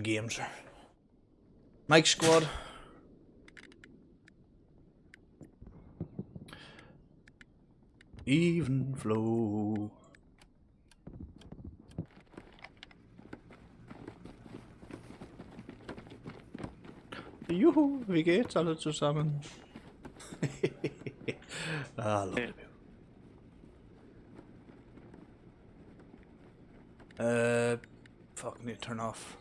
games. Mike Squad. Even flow. Juhu, wie geht's alle zusammen? Ah, love it. Fuck, need to turn off.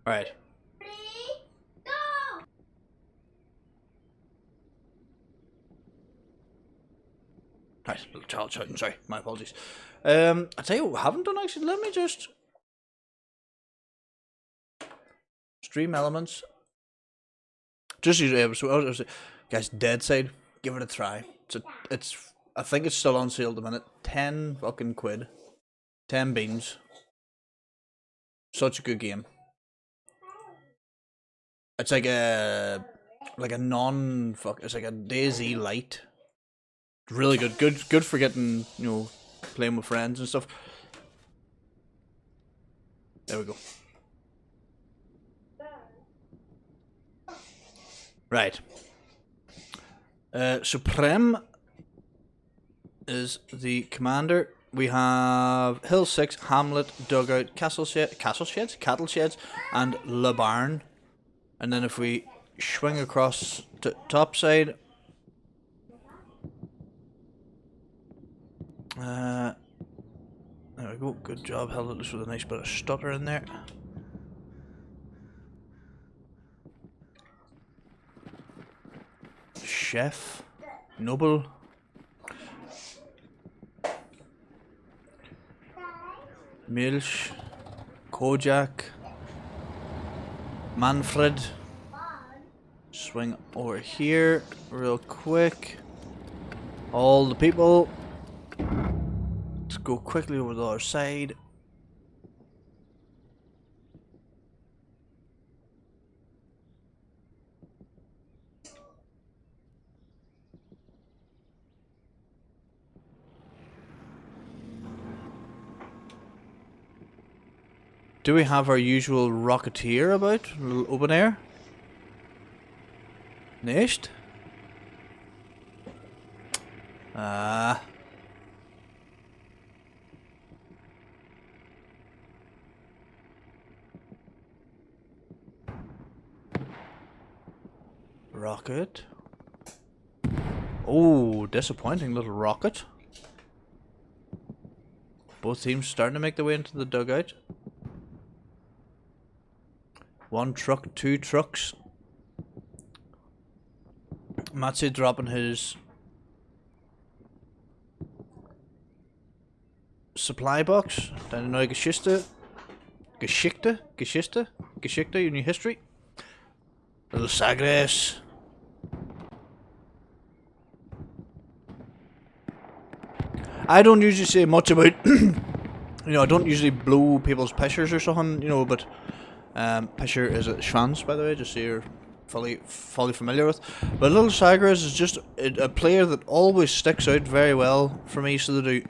Right. Right, little child shouting, sorry, my apologies. I'll tell you what we haven't done actually, let me just... Stream elements. Just use guys, Dead Side, give it a try. I think it's still on sale at the minute. 10 fucking quid. 10 beans. Such a good game. It's like a it's like a DayZ Lite. Really good. Good for getting, you know, playing with friends and stuff. There we go. Right. Supreme is the commander. We have Hill 6, Hamlet, Dugout, Cattle Sheds, and Le Barn. And then if we swing across to top side, there we go, good job, held it with a nice bit of stutter in there. Chef, Noble, Milch, Kojak, Manfred. Swing over here real quick. All the people. Let's go quickly over to the other side. Do we have our usual Rocketeer about? A little open air? Nicht? Rocket. Oh, disappointing little rocket. Both teams starting to make their way into the dugout. One truck, two trucks. Matze dropping his supply box. Deine neue Geschichte, your new history. Little Sagres. I don't usually say much about, you know, I don't usually blow people's pictures or something, you know, but picture is a Schwanz, by the way, just so you're fully familiar with. But Little Sagres is just a player that always sticks out very well for me, so they do.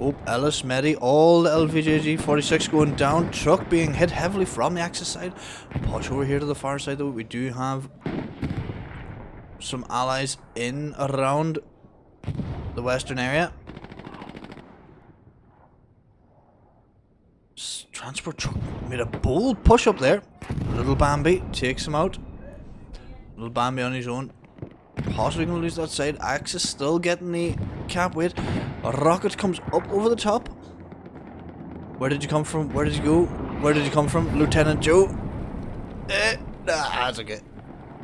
Oh, Ellis, Medi, all the LVJG 46 going down, truck being hit heavily from the Axis side. Push over here to the far side though, we do have some allies in around the western area. Transport truck made a bold push up there. Little Bambi takes him out. Little Bambi on his own. Possibly going to lose that side. Axis still getting the cap weight. A rocket comes up over the top. Where did you come from? Where did you go? Where did you come from? Lieutenant Joe? Nah, that's okay.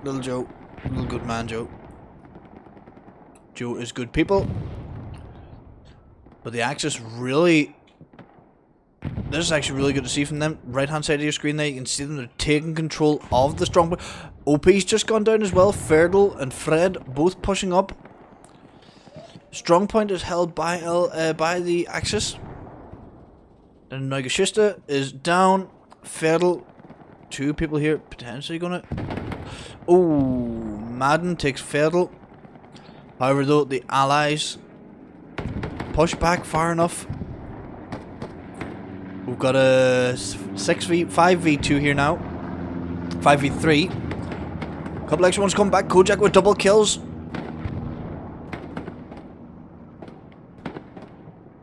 Little Joe. Little good man Joe. Joe is good people. But the Axis really... This is actually really good to see from them. Right hand side of your screen there, you can see them, they're taking control of the strong point. OP's just gone down as well. Ferdl and Fred both pushing up. Strong point is held by the Axis. Then Neugeshiste is down. Ferdl two people here potentially gonna... Oh, Madden takes fatal. However though, the allies push back far enough. We've got a 5v2 here now. 5v3. Couple extra ones coming back. Kojak with double kills.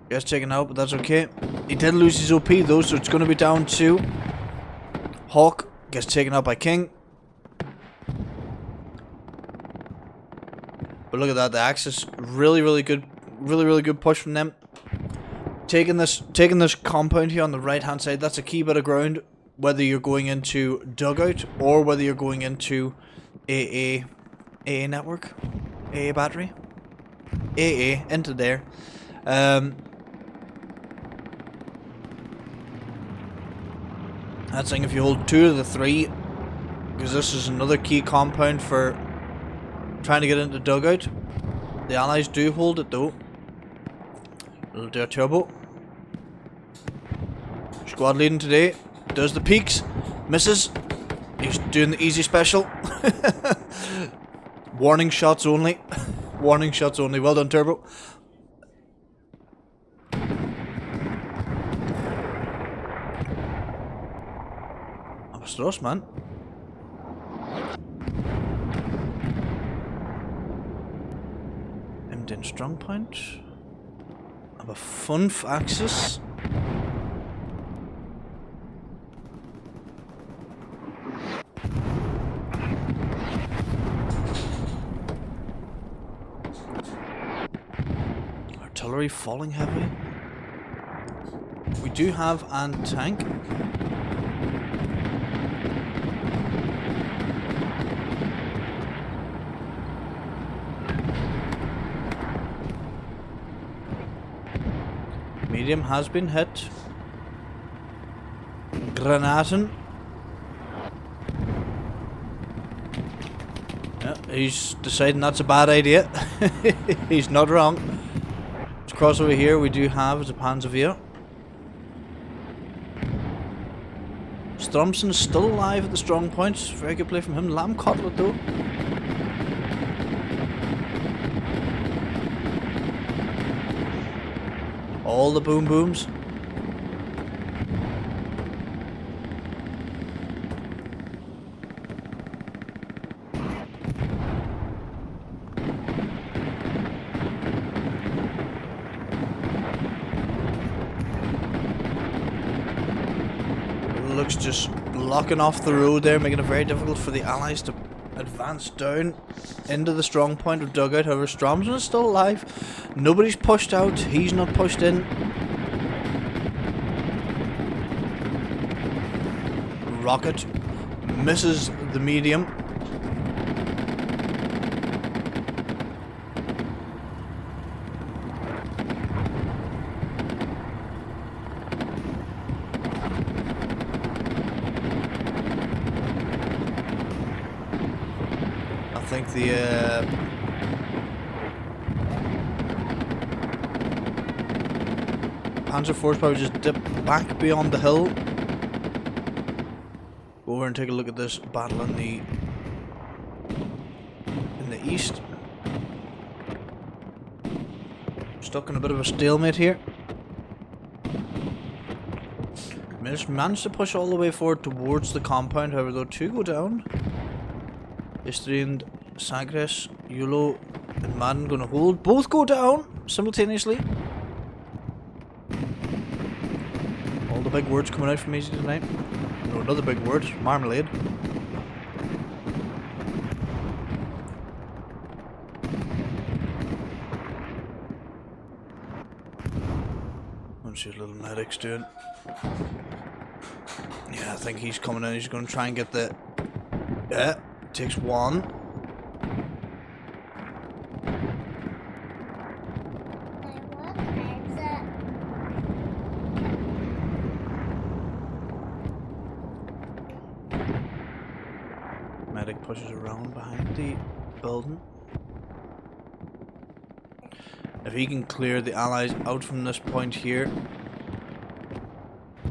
Gets taken out, but that's okay. He did lose his OP though, so it's going to be down to Hawk. Gets taken out by King. But look at that, the ASUS, really good, really good push from them. Taking this compound here on the right hand side, that's a key bit of ground. Whether you're going into dugout or whether you're going into AA network, AA battery, AA into there. That's saying if you hold 2 of the 3, because this is another key compound for trying to get into dugout. The allies do hold it though. We'll do a turbo. Squad leading today. Does the peaks. Misses. He's doing the easy special. Warning shots only. Warning shots only. Well done, Turbo. That was us, man. In strong point. Have a fun ASUS. Artillery falling heavy. We do have an tank. Medium has been hit. Granaten. Yeah, he's deciding that's a bad idea. He's not wrong. Let's cross over here. We do have the Panzerwehr. Stromson is still alive at the strong points. Very good play from him. Lamb Cutlet though. All the boom booms. Looks just blocking off the road there, making it very difficult for the allies to advance down into the strong point of dugout. However, Stromson is still alive. Nobody's pushed out. He's not pushed in. Rocket misses the medium. I think the Panzer Force probably just dip back beyond the hill. Go over and take a look at this battle in the east. Stuck in a bit of a stalemate here. Managed to push all the way forward towards the compound, however though 2 go down. Istrian, Sagres, Yulo and Madden gonna hold. Both go down simultaneously. All the big words coming out from Easy tonight. No, another big word, marmalade. Let's see what little medic's doing. Yeah, I think he's coming in. He's going to try and get the... Yeah, takes 1. Medic pushes around behind the building. If he can clear the allies out from this point here,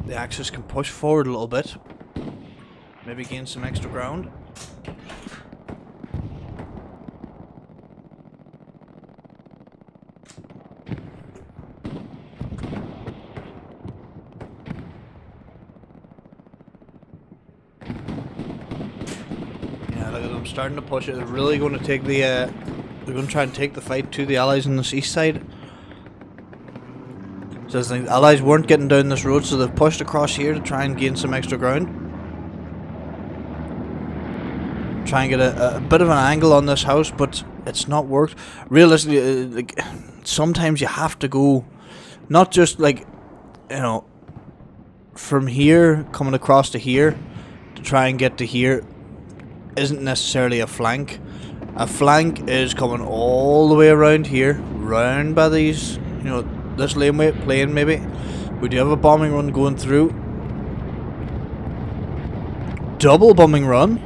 the ASUS can push forward a little bit. Maybe gain some extra ground. Yeah, look at them starting to push it. They're really going to take the, they're going to try and take the fight to the Allies on this east side. So the Allies weren't getting down this road, so they've pushed across here to try and gain some extra ground. Try and get a bit of an angle on this house, but it's not worked. Realistically, like, sometimes you have to go, not just like, you know, from here coming across to here to try and get to here isn't necessarily a flank. A flank is coming all the way around here, round by these, you know, this laneway plane maybe. We do have a bombing run going through. Double bombing run.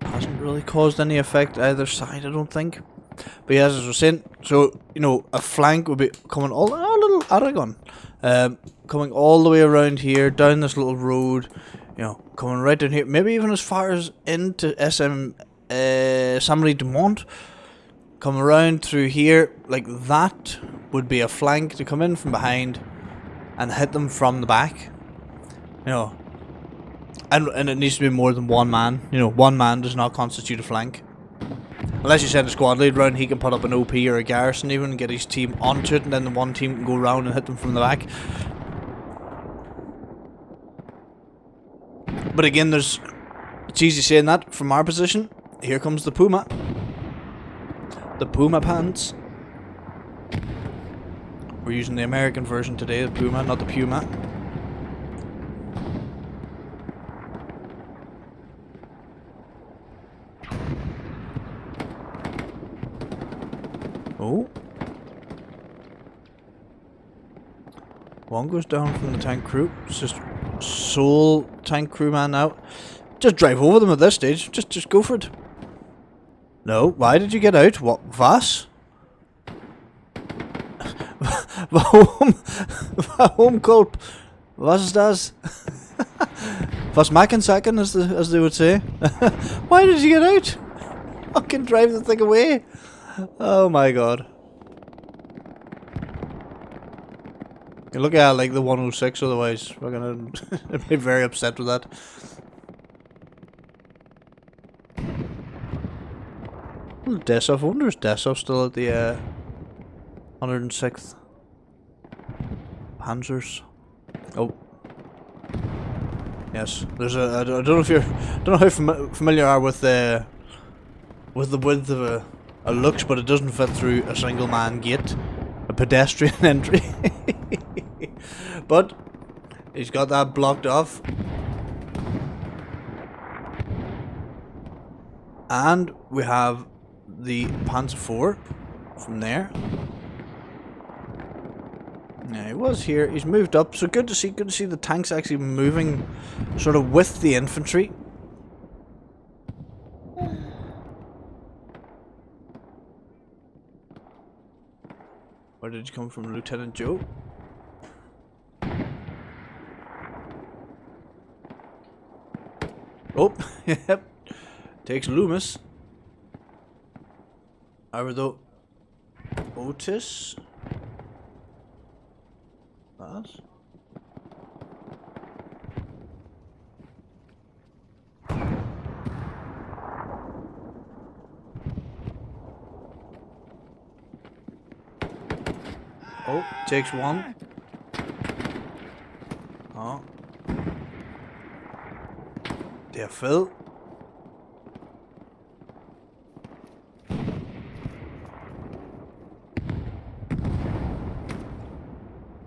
Hasn't really caused any effect either side, I don't think. But yeah, as I was saying, so, you know, a flank would be coming all, oh, little Aragon, coming all the way around here, down this little road, you know, coming right down here, maybe even as far as into Sainte-Marie-du-Mont, come around through here, like that would be a flank to come in from behind and hit them from the back, you know, and it needs to be more than one man, you know, one man does not constitute a flank. Unless you send a squad lead round, he can put up an OP or a garrison even and get his team onto it, and then the one team can go round and hit them from the back. But again, it's easy saying that from our position. Here comes the Puma. The Puma pants. We're using the American version today, the Puma, not the Puma. Oh. One goes down from the tank crew. It's just sole tank crewman now. Just drive over them at this stage. Just go for it. No, why did you get out? What, was? Warum kolb? Was ist das? Was machen Sacken, as they would say. Why did you get out? Fucking drive the thing away. Oh my god. You look at like the 106, otherwise we're gonna be very upset with that. Well, Desov, I wonder is Desov still at the 106th Panzers? Oh. Yes, there's a. I don't know if don't know how familiar you are with the width of a looks, but it doesn't fit through a single man gate, a pedestrian entry. But he's got that blocked off, and we have the Panzer IV from there. Yeah, he was here. He's moved up, so good to see. Good to see the tanks actually moving, sort of with the infantry. Where did you come from, Lieutenant Joe? Oh, yep. Takes Loomis. However, though, Otis. That. Oh, takes one. Oh. Der Phil.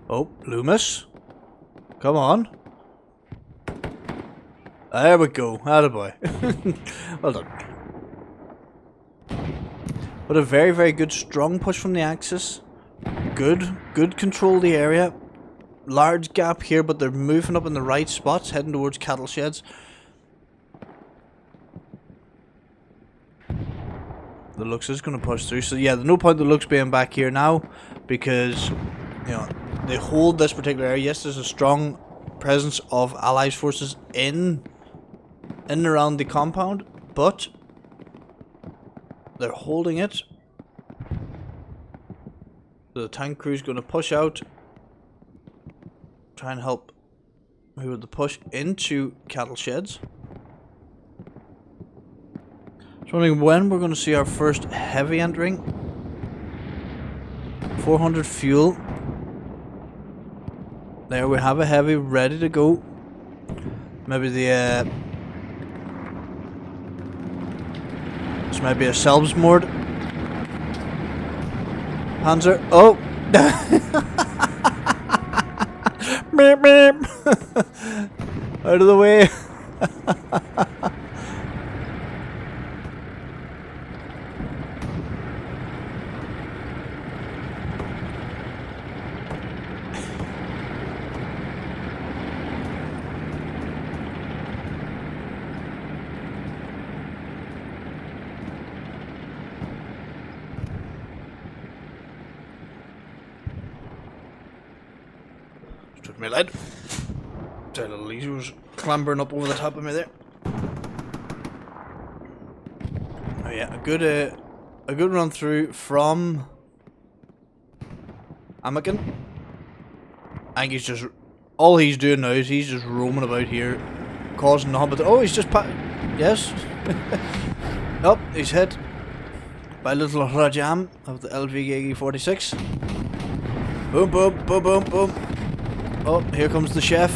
Oh, Loomis. Come on. There we go. Attaboy. Well done. But a very, very good strong push from the Axis. Good control of the area. Large gap here, but they're moving up in the right spots, heading towards cattle sheds. the Lux is going to push through. So yeah, there's no point the Lux being back here now, because you know they hold this particular area. Yes, there's a strong presence of Allies forces in and around the compound, but they're holding it. So the tank crew's going to push out, try and help move the push into cattle sheds. Just wondering when we're going to see our first heavy entering. 400 fuel. There we have a heavy ready to go. Maybe the this might be a Selbstmord Panzer. Oh! Meep, meep. Out of the way. Took me lead. That little Lisa was clambering up over the top of me there. Oh yeah, a good run through from Anakin. I think he's just all he's doing now is he's just roaming about here, causing the Hobbit. Oh, he's just yes. Oh, he's hit by a little Radeon of the LV 46. Boom, boom, boom, boom, boom. Oh, here comes the chef.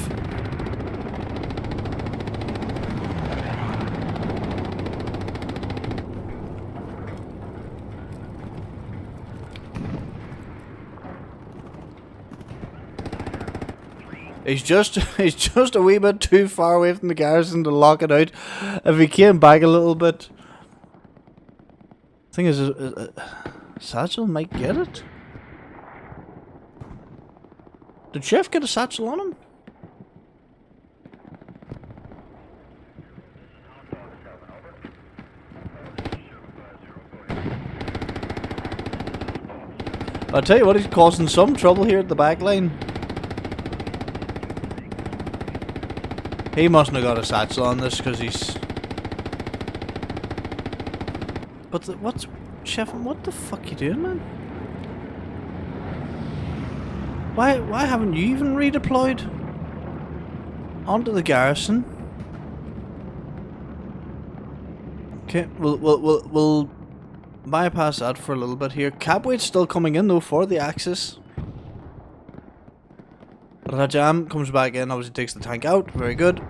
He's just a wee bit too far away from the garrison to lock it out. If he came back a little bit, thing is, Satchel might get it. Did Chef get a satchel on him? I'll tell you what, he's causing some trouble here at the back line. He mustn't have got a satchel on this because he's... But what's... Chef, what the fuck you doing, man? Why haven't you even redeployed onto the garrison? Okay, we'll bypass that for a little bit here. Capweight's still coming in though for the Axis. Rajam comes back in, obviously takes the tank out. Very good.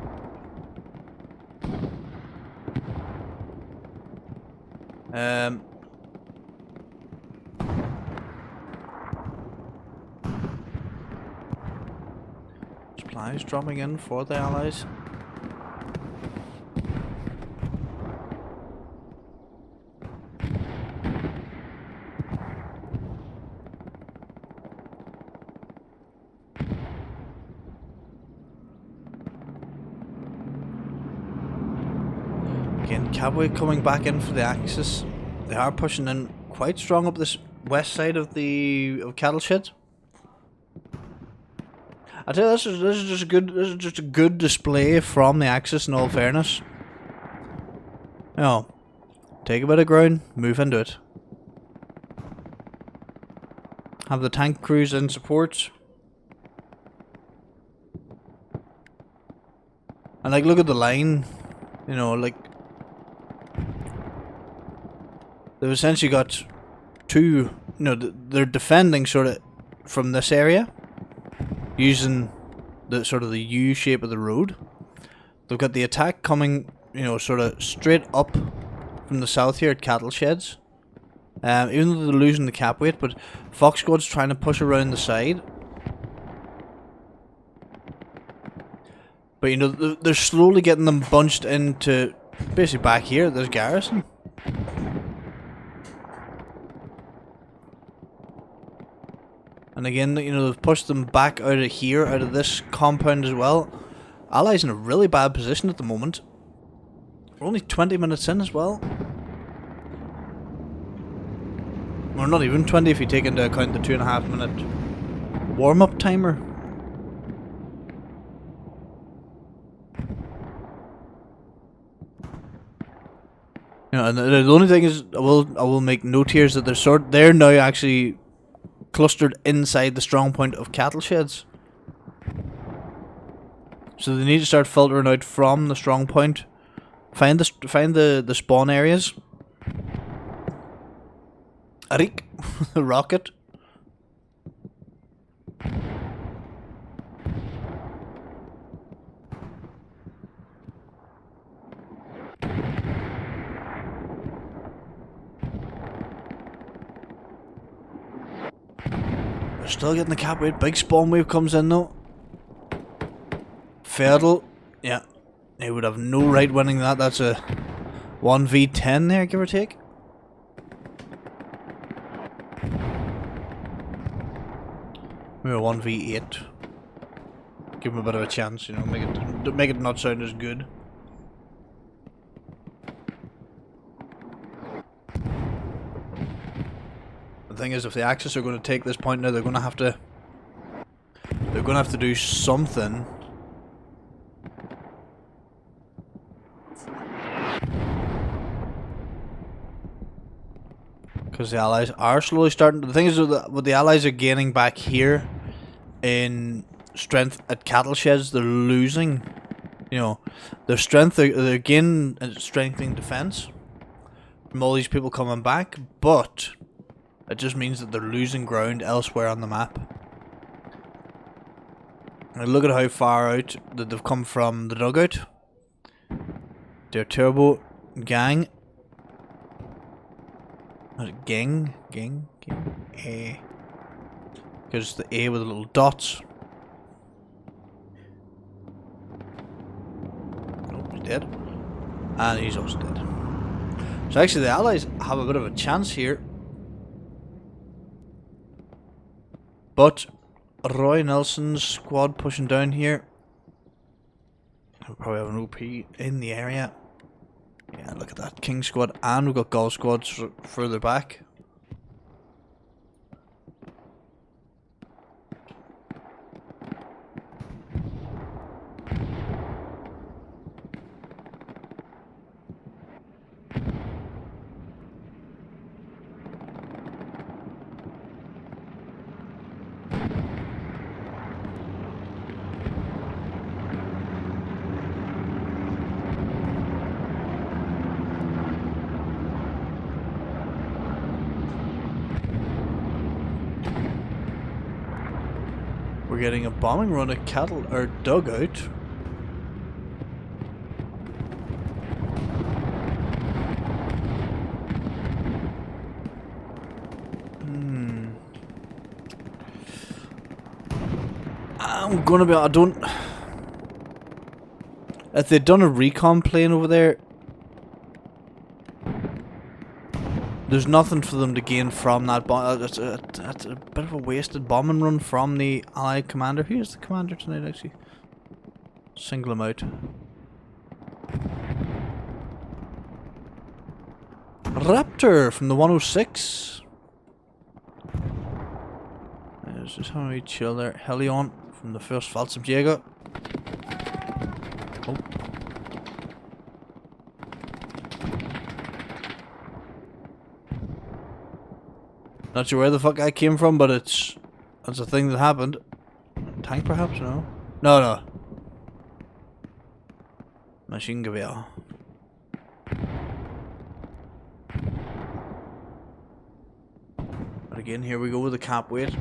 Supplies dropping in for the Allies. Again, Cavalry coming back in for the Axis. They are pushing in quite strong up this west side of the cattle shed. I tell you, this is just a good display from the Axis. In all fairness, you know, take a bit of ground, move into it. Have the tank crews in support, and like look at the line. You know, like they've essentially got two. You know, they're defending sort of from this area, using the sort of the U shape of the road. They've got the attack coming, you know, sort of straight up from the south here at cattle sheds. Even though they're losing the cap weight, but Fox Squad's trying to push around the side. But you know, they're slowly getting them bunched into basically back here at this garrison. And again, you know, they've pushed them back out of here, out of this compound as well. Allies in a really bad position at the moment. We're only 20 minutes in as well. Or not even 20 if you take into account the 2.5 minute warm-up timer. You know, and the only thing is, I will make note here is that they're now actually clustered inside the strong point of cattle sheds. So they need to start filtering out from the strong point. Find the spawn areas. Arik, the rocket. We're still getting the cap weight. Big spawn wave comes in though. Ferdal, yeah, he would have no right winning that. That's a 1v10 there, give or take. Maybe a 1v8. Give him a bit of a chance, you know, make it not sound as good. The thing is, if the Axis are going to take this point now, they're going to have to do something. Because the Allies are slowly starting. The thing is, what the Allies are gaining back here in strength at cattle sheds, they're losing. You know, their strength. They're gaining strengthening defense from all these people coming back, but it just means that they're losing ground elsewhere on the map. And look at how far out that they've come from the dugout. Their turbo gang. Gang. A. Because the A with the little dots. Nope, he's dead. And he's also dead. So actually the Allies have a bit of a chance here. But Roy Nelson's squad pushing down here. We'll probably have an OP in the area. Yeah, look at that. King squad, and we've got Golf squads further back. We're getting a bombing run at cattle or dugout. I'm gonna be. I don't. If they'd done a recon plane over there, there's nothing for them to gain from that bomb. That's a bit of a wasted bombing run from the Allied commander. Who is the commander tonight, actually? Single him out. Raptor from the 106. There's just how we chill there. Helion from the first Fallschirmjäger. Oh. Not sure where the fuck I came from, but that's a thing that happened. Tank perhaps? No. No. Maschinengewehr. But again, here we go with the cap weight.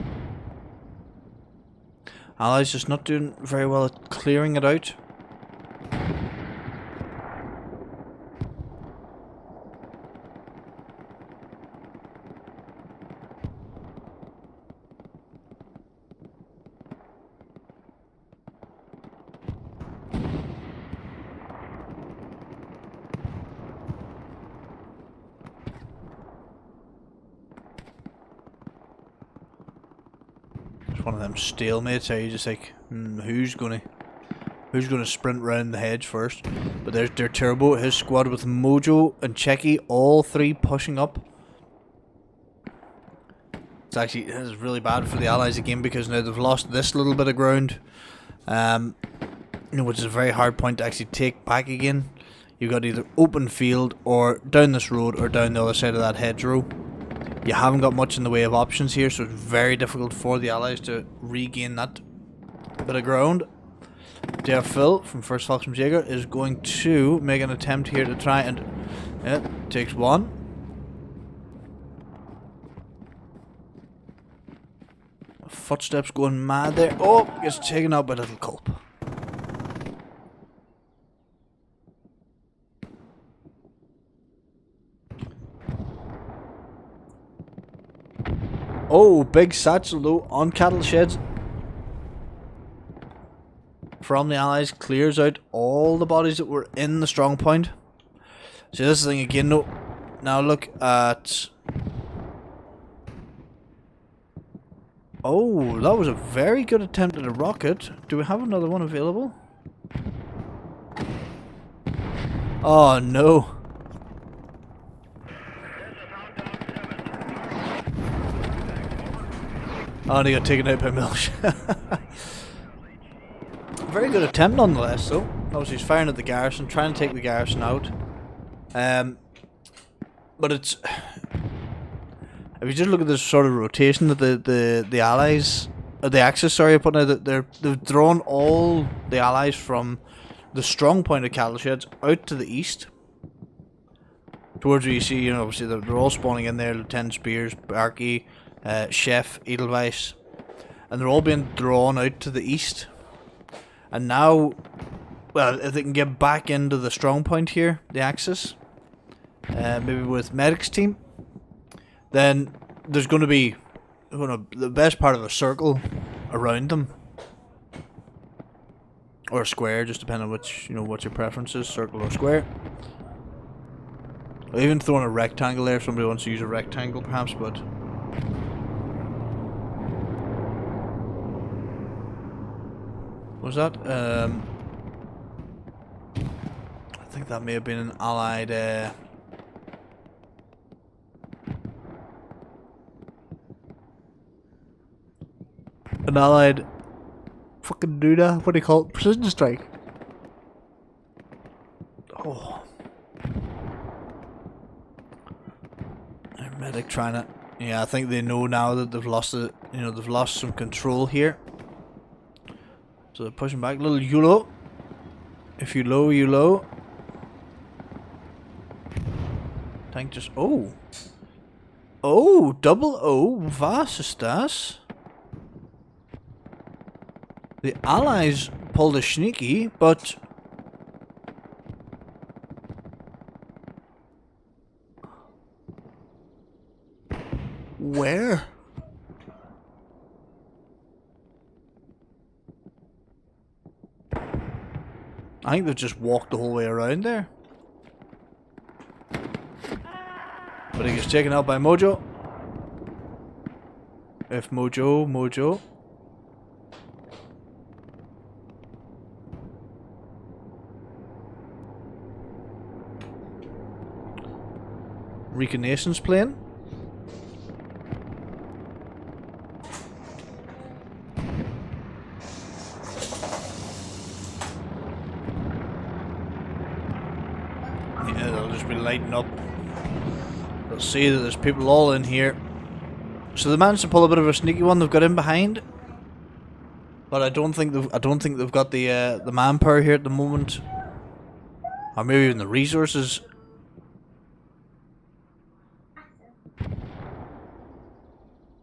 Allies just not doing very well at clearing it out. One of them stalemates. Are you just like, who's gonna sprint round the hedge first? But there's their turbo, his squad with Mojo and Checky, all three pushing up. It's really bad for the Allies again because now they've lost this little bit of ground, which is a very hard point to actually take back again. You've got either open field or down this road or down the other side of that hedgerow. You haven't got much in the way of options here, so it's very difficult for the Allies to regain that bit of ground. Der Phil from First Volksjäger is going to make an attempt here to try and takes one. Footsteps going mad there. Oh, gets taken out by Little Culp. Oh, big satchel though on cattle sheds from the Allies, clears out all the bodies that were in the strong point. So this thing again, no. Now look at. Oh, that was a very good attempt at a rocket. Do we have another one available? Oh no. Oh, and he got taken out by Milch. Very good attempt nonetheless, though. Obviously he's firing at the garrison, trying to take the garrison out. But it's... If you just look at this sort of rotation that the Allies... the Axis, sorry, are putting out, they've drawn all the Allies from the strong point of cattle sheds out to the east. Towards where you see, obviously they're all spawning in there, Lieutenant Spears, Barkey, Chef, Edelweiss. And they're all being drawn out to the east. And now, well, if they can get back into the strong point here, the Axis, maybe with Medic's team, then there's going to be the best part of a circle around them, or a square, just depending on which what your preference is, circle or square. I'll even throw in a rectangle there if somebody wants to use a rectangle, perhaps, but. What was that? I think that may have been an allied. An allied. Fucking Duda. What do you call it? Precision strike. Oh. Medic trying to. Yeah, I think they know now that they've lost it. They've lost some control here. So they're pushing back. Little YOLO. If you low, you low. Tank just... Oh! Oh! Double O! Was ist das? The Allies pulled a sneaky, but... Where? I think they've just walked the whole way around there. But he gets taken out by Mojo. If Mojo. Reconnaissance plane. Lighting up. They'll see that there's people all in here. So they managed to pull a bit of a sneaky one. They've got in behind, but I don't think they've got the manpower here at the moment, or maybe even the resources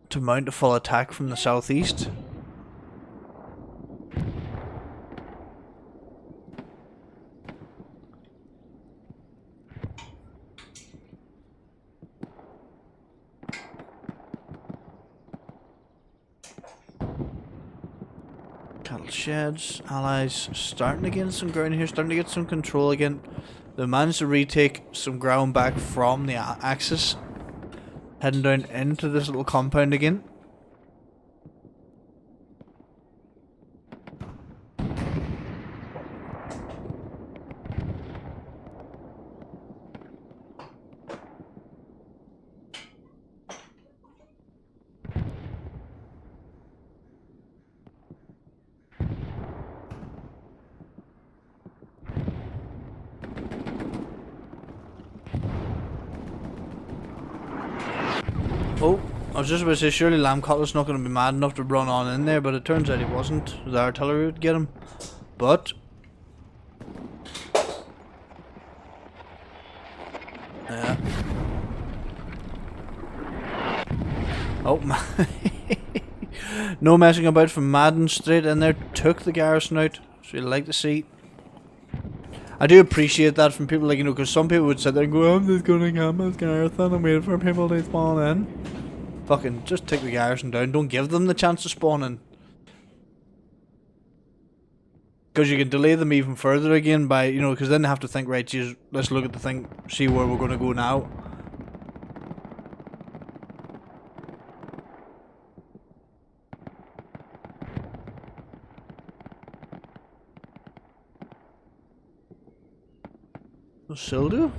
to mount a full attack from the southeast. Cattle sheds, Allies starting to gain some ground here, starting to get some control again. They managed to retake some ground back from the Axis, heading down into this little compound again. Oh, I was just about to say, surely Lamb Cutlass not going to be mad enough to run on in there, but it turns out he wasn't. The artillery would get him. But yeah. Oh my. No messing about from Madden, straight in there, took the garrison out. So you'd like to see. I do appreciate that from people, like, you know, because some people would sit there and go, I'm just going to camp this garrison and wait for people to spawn in. Fucking just take the garrison down, don't give them the chance to spawn in. Because you can delay them even further again by, you know, because then they have to think, right, geez, let's look at the thing, see where we're going to go now. Sildu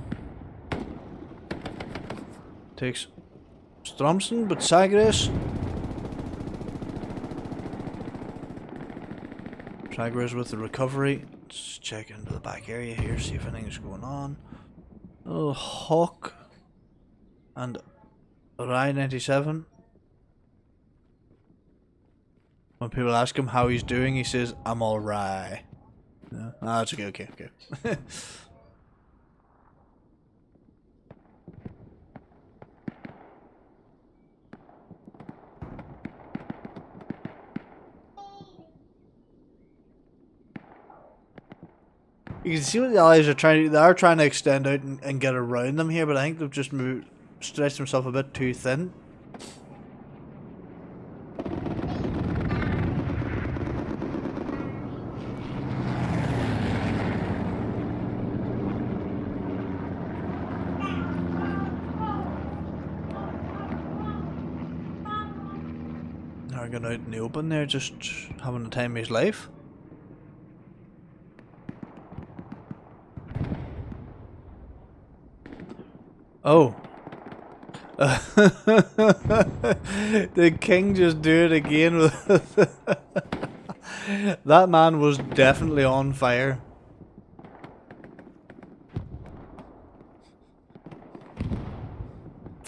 takes Stromson, but Sagres with the recovery. Let's check into the back area here, see if anything's going on. Oh, Hawk and Rai 97. When people ask him how he's doing, he says, I'm alright. Yeah. Ah, that's okay. You can see what the allies are trying to do. They are trying to extend out and get around them here, but I think they've just stretched themselves a bit too thin. Now going out in the open there, just having the time of his life. Oh. Did King just do it again with that man was definitely on fire.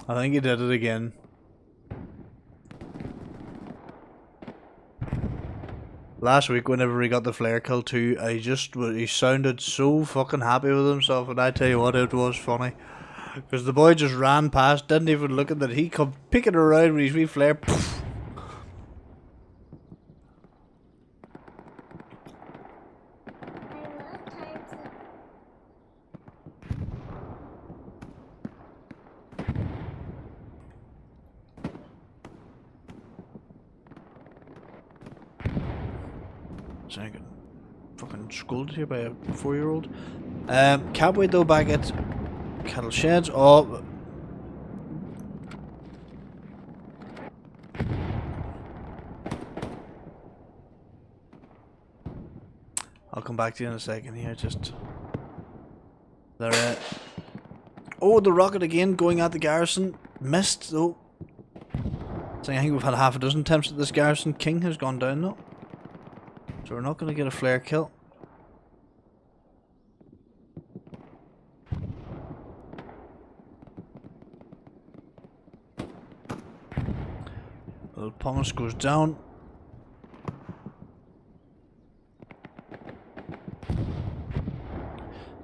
I think he did it again. Last week, whenever he got the flare kill too, he sounded so fucking happy with himself, and I tell you what, it was funny. Because the boy just ran past, didn't even look at that. He come picking around with his wee flare. Poof. So I got fucking scolded here by a 4-year-old. Cowboy though back at cattle sheds. Oh, I'll come back to you in a second here. Just there. Oh, the rocket again going at the garrison. Missed though. So I think we've had half a dozen attempts at this garrison. King has gone down though, so we're not going to get a flare kill. Little Pomus goes down.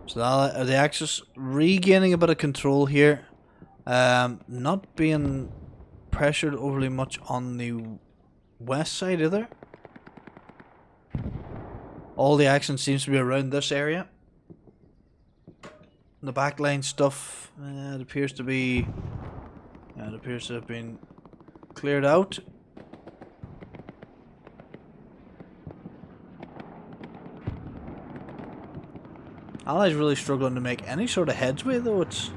So the Axis regaining a bit of control here. Not being pressured overly much on the west side either. All the action seems to be around this area. The backline stuff, it appears to be. It appears to have been cleared out. Allies really struggling to make any sort of headway though. It's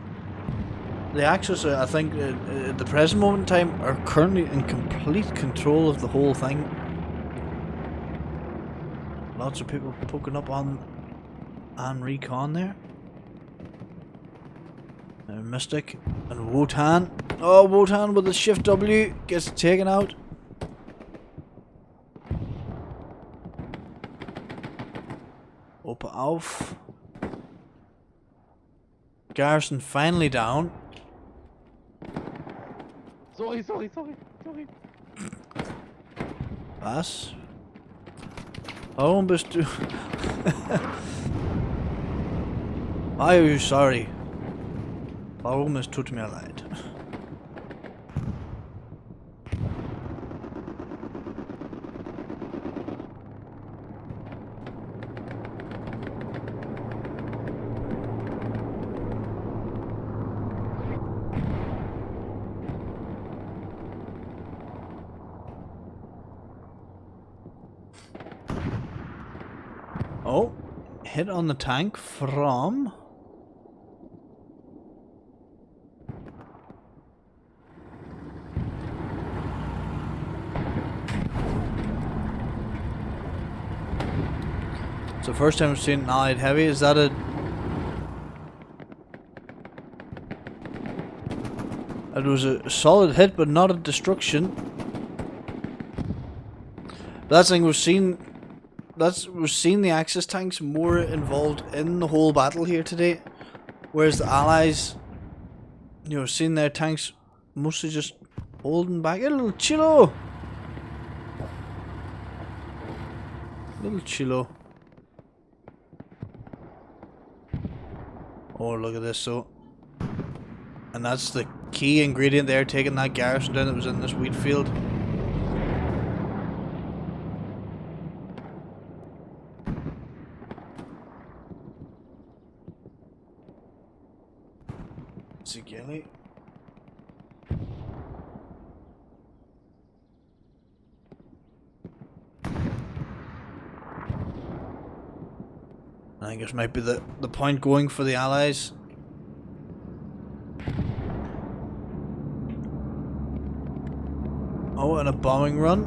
the Axis, I think, at the present moment in time, are currently in complete control of the whole thing. Lots of people poking up on Recon there. Mystic and Wotan. Oh, Wotan with the Shift W gets taken out. Opa auf. Garrison finally down. Sorry. Was? Warum bist du... Why are you sorry? Warum es tut mir leid? Oh, hit on the tank from... It's the first time I've seen an allied heavy. Is that a... It was a solid hit, but not a destruction. That's the thing, we've seen the Axis tanks more involved in the whole battle here today, whereas the Allies, you know, seen their tanks mostly just holding back. A little chillo! Little chillo. Oh, look at this, so. And that's the key ingredient there, taking that garrison down that was in this wheat field. Sigilly. I think this might be the point going for the Allies. Oh, and a bombing run.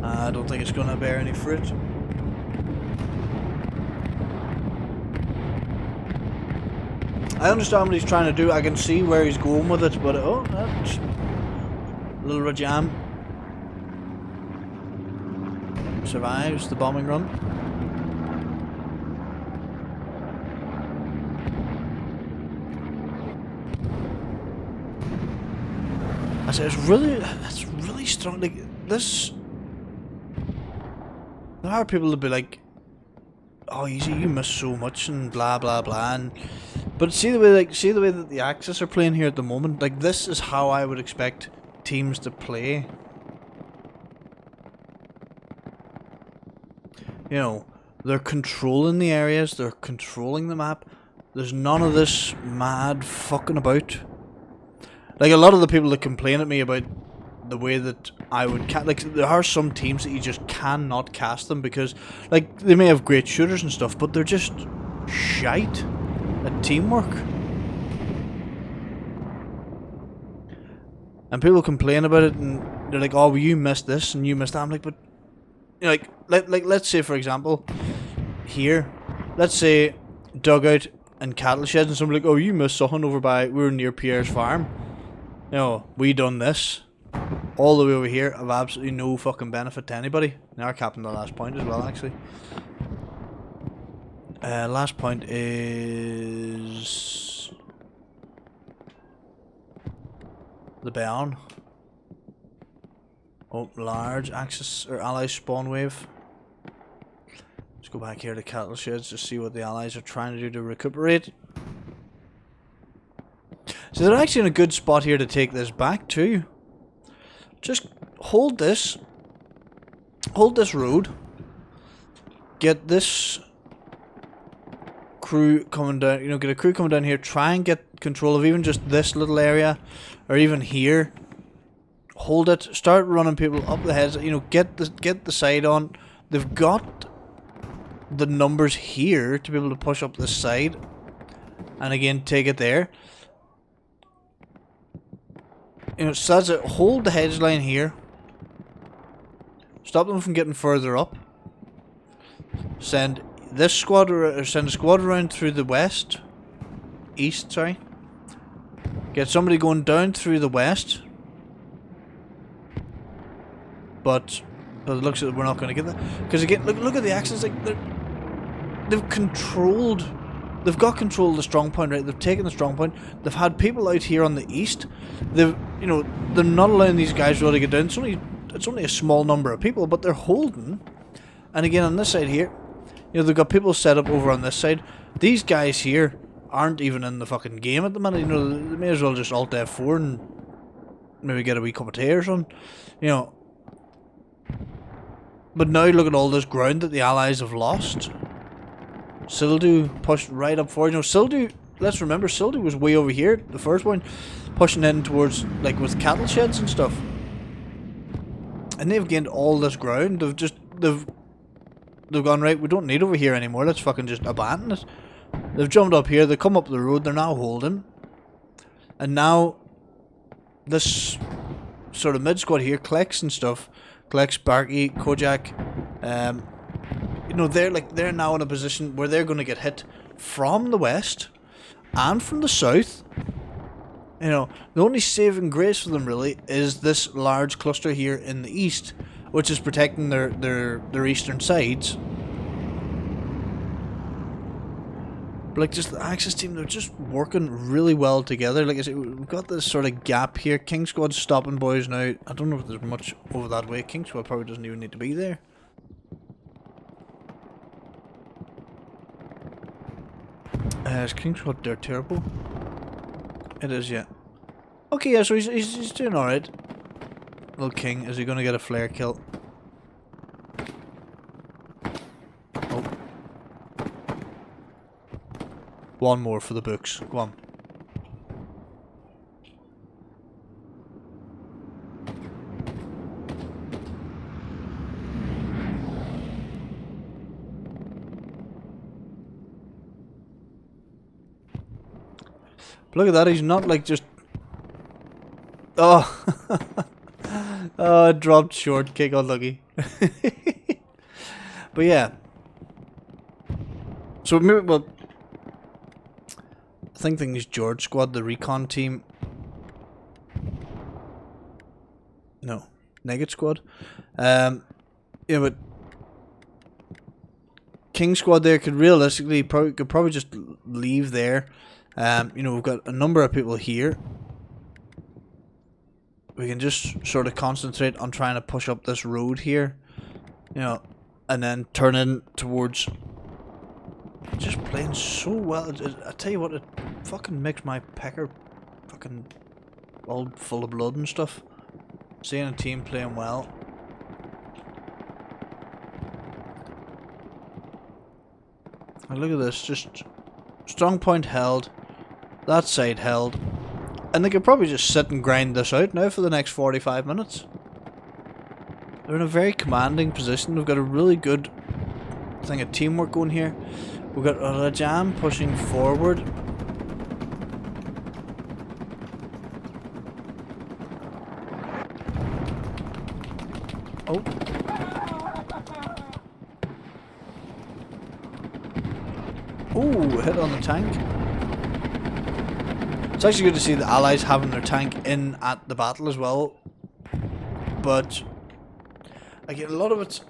I don't think it's going to bear any fruit. I understand what he's trying to do. I can see where he's going with it, but oh, that's a little Rajam survives the bombing run. I said it's really strong. Like this, there are people that be like, "Oh, easy, you miss so much," and blah blah blah. And but see the way that the Axis are playing here at the moment. Like this is how I would expect teams to play. You know, they're controlling the areas, they're controlling the map. There's none of this mad fucking about. Like a lot of the people that complain at me about the way that I would like, there are some teams that you just cannot cast them because, like, they may have great shooters and stuff, but they're just shite at teamwork. And people complain about it, and they're like, "Oh, well, you missed this and you missed that." I'm like, but you know, like let's say for example, here, let's say dugout and cattle sheds, and somebody like, "Oh, you missed something over by, we were near Pierre's farm. You know, we done this all the way over here of absolutely no fucking benefit to anybody." Now we're capping the last point as well, actually. Last point is the Bayonne. Oh, large Axis or Allies spawn wave. Let's go back here to cattle sheds to see what the Allies are trying to do to recuperate. So they're actually in a good spot here to take this back too. Just hold this road, get this crew coming down, you know, get a crew coming down here, try and get control of even just this little area, or even here. Hold it, start running people up the heads, you know, get the side on. They've got the numbers here to be able to push up this side, and again take it there. You know, so that's it. Hold the hedge line here. Stop them from getting further up. Send this squad, or send a squad around through the east, sorry. Get somebody going down through the west. But it looks like we're not going to get that, because again, look at the Axis. Like they've controlled they've got control of the strong point, right? They've taken the strong point. They've had people out here on the east. They've, you know, they're not allowing these guys really to get down. It's only a small number of people, but they're holding. And again, on this side here, you know, they've got people set up over on this side. These guys here aren't even in the fucking game at the minute. You know, they may as well just Alt F4 and maybe get a wee cup of tea or something. You know. But now look at all this ground that the Allies have lost. Sildu pushed right up forward. You know, Sildu, let's remember, Sildu was way over here, the first one, pushing in towards, like, with cattle sheds and stuff. And they've gained all this ground. They've gone, right, we don't need over here anymore, let's fucking just abandon it. They've jumped up here, they come up the road, they're now holding. And now, this sort of mid-squad here, Klex and stuff, Klex, Barky, Kojak, you know, they're now in a position where they're going to get hit from the west and from the south. You know, the only saving grace for them really is this large cluster here in the east, which is protecting their eastern sides. But like, just the Axis team, they're just working really well together. Like I said, we've got this sort of gap here. King Squad's stopping boys now. I don't know if there's much over that way. King Squad probably doesn't even need to be there. Is King Squad there terrible? It is, yeah. Okay, yeah, so he's doing alright. Little King, is he going to get a flare kill? Oh. One more for the books. Go on. Look at that, he's not like just... Oh! Oh, dropped short, kick unlucky. But yeah. So maybe, well, I think is George Squad, the recon team. No, Negate Squad. Yeah, but King Squad there could realistically probably just leave there. You know, we've got a number of people here. We can just sort of concentrate on trying to push up this road here, you know, and then turn in towards. Just playing so well. I tell you what, it fucking makes my pecker fucking all full of blood and stuff. Seeing a team playing well. And look at this, just strong point held, that side held. And they could probably just sit and grind this out now for the next 45 minutes. They're in a very commanding position. We've got a really good thing of teamwork going here. We've got Radeon pushing forward. Oh. Oh, hit on the tank. It's actually good to see the Allies having their tank in at the battle as well. But again, a lot of it's...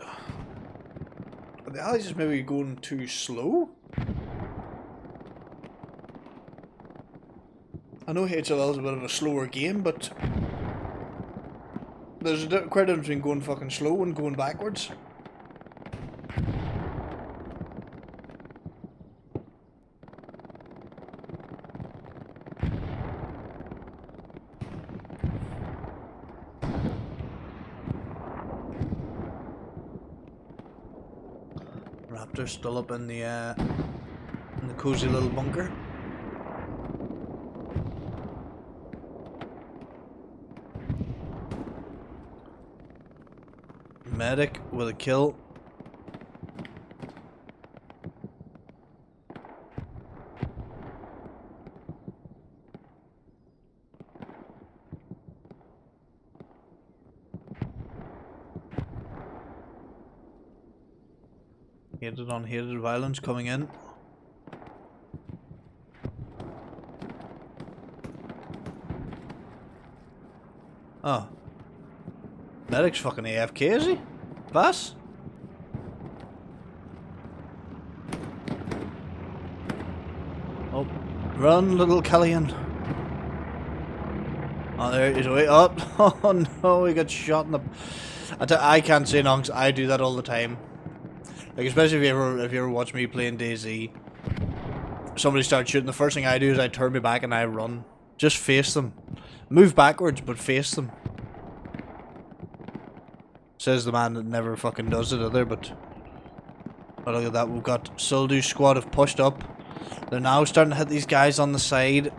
Are the Allies just maybe going too slow? I know HLL is a bit of a slower game, but there's quite a difference between going fucking slow and going backwards. Raptor's still up in the cozy little bunker. Medic with a kill. Hated on hated violence coming in. Oh. Medic's fucking AFK, is he? Pass? Run, little Kellyan. Oh, there he's away. Oh, oh no, he got shot in the... I can't say no, 'cause I do that all the time. Like, especially if you ever watch me playing DayZ. Somebody starts shooting, the first thing I do is I turn me back and I run. Just face them. Move backwards, but face them. Says the man that never fucking does it either, but... Oh, look at that, we've got Sildu's squad have pushed up. They're now starting to hit these guys on the side.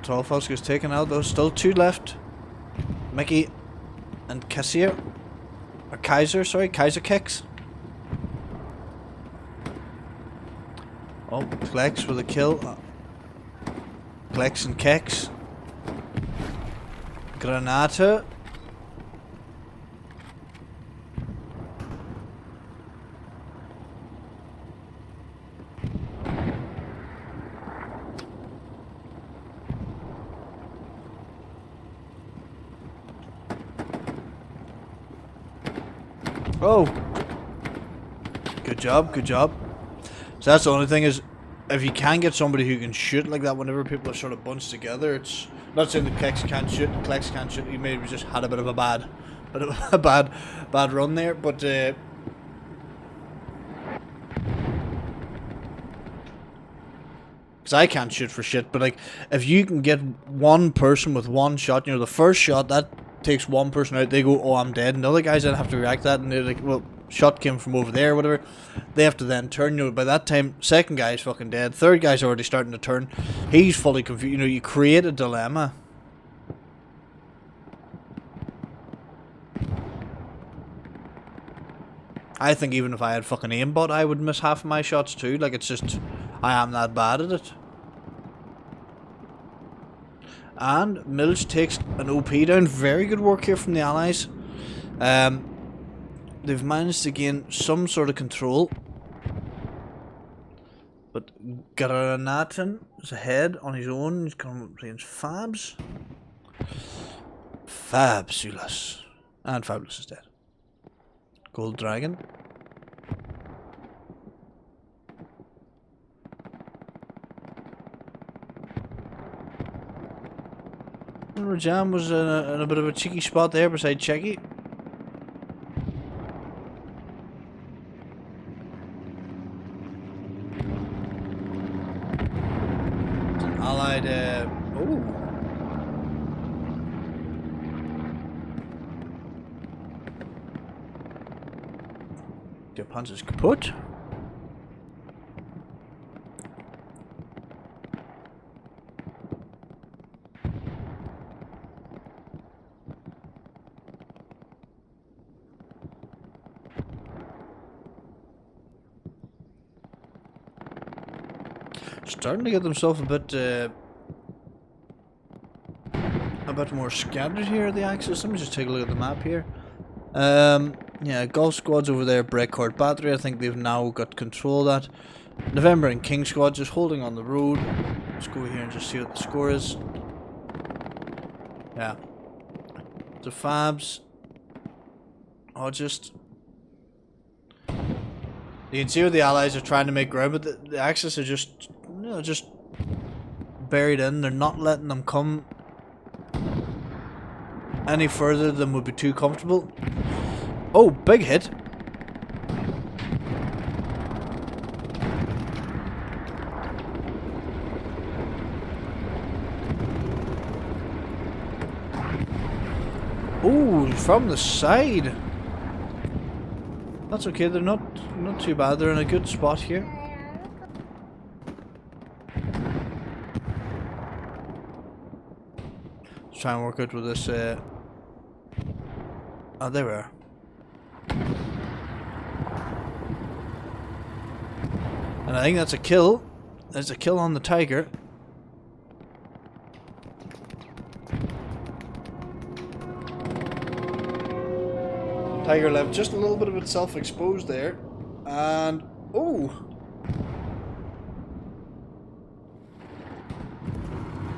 Trollfaust gets taken out, though. Still 2 left. Mickey and Kassier. Or Kaiser, sorry. Kaiser kicks. Oh, Klex with a kill. Klex and Kex. Granate. Oh, good job, good job. So that's the only thing is, if you can get somebody who can shoot like that whenever people are sort of bunched together, it's not saying that Klex can't shoot, he maybe just had a bit of a bad run there, but because I can't shoot for shit, but like, if you can get one person with one shot, you know, the first shot, that takes one person out, they go, oh, I'm dead, and the other guys then have to react to that, and they're like, well, shot came from over there, whatever. They have to then turn, you know, by that time, second guy's fucking dead, third guy's already starting to turn, he's fully confused, you know, you create a dilemma. I think even if I had fucking aimbot, I would miss half of my shots too, like, it's just, I am that bad at it. And Milch takes an OP down. Very good work here from the Allies. They've managed to gain some sort of control. But Granaten is ahead on his own. He's coming up against Fabs. Fabulous. And Fabulous is dead. Gold Dragon. Rajam was in a bit of a cheeky spot there beside Checky. It's an allied, oh. Der Panzer ist kaputt. Starting to get themselves a bit more scattered here at the Axis. Let me just take a look at the map here. Yeah, Golf Squad's over there, Breakcourt Battery. I think they've now got control of that. November and King Squad just holding on the road. Let's go here and just see what the score is. Yeah. The Fabs. Oh, just... You can see where the Allies are trying to make ground, but the Axis are just, you know, just buried in. They're not letting them come any further than would be too comfortable. Oh, big hit. Oh, from the side. That's okay, they're not too bad, they're in a good spot here. Let's try and work out with this, oh, there we are. And I think that's a kill. There's a kill on the Tiger. Tiger left just a little bit of itself exposed there, and oh,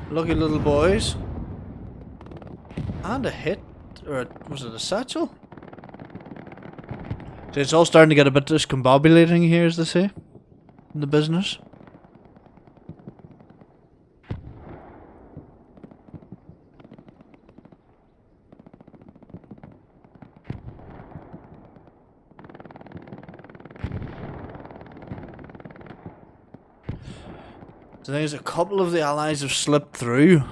lucky little boys, and a hit or was it a satchel? So it's all starting to get a bit discombobulating here, as they say, in the business. The thing is, a couple of the allies have slipped through.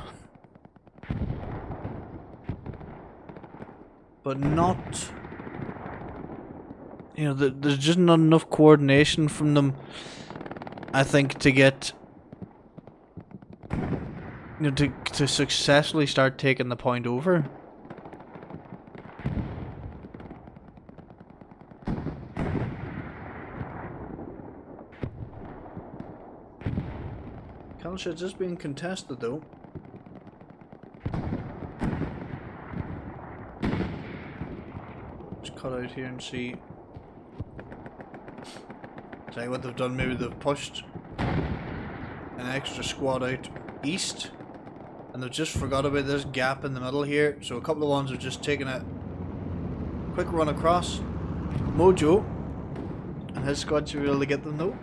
But not... You know, there's just not enough coordination from them, I think, to get... You know, to successfully start taking the point over. Shed's just being contested though. Just cut out here and see. Tell you what they've done, maybe they've pushed an extra squad out east and they've just forgot about this gap in the middle here, so a couple of ones have just taken a quick run across. Mojo and his squad should be able to get them though.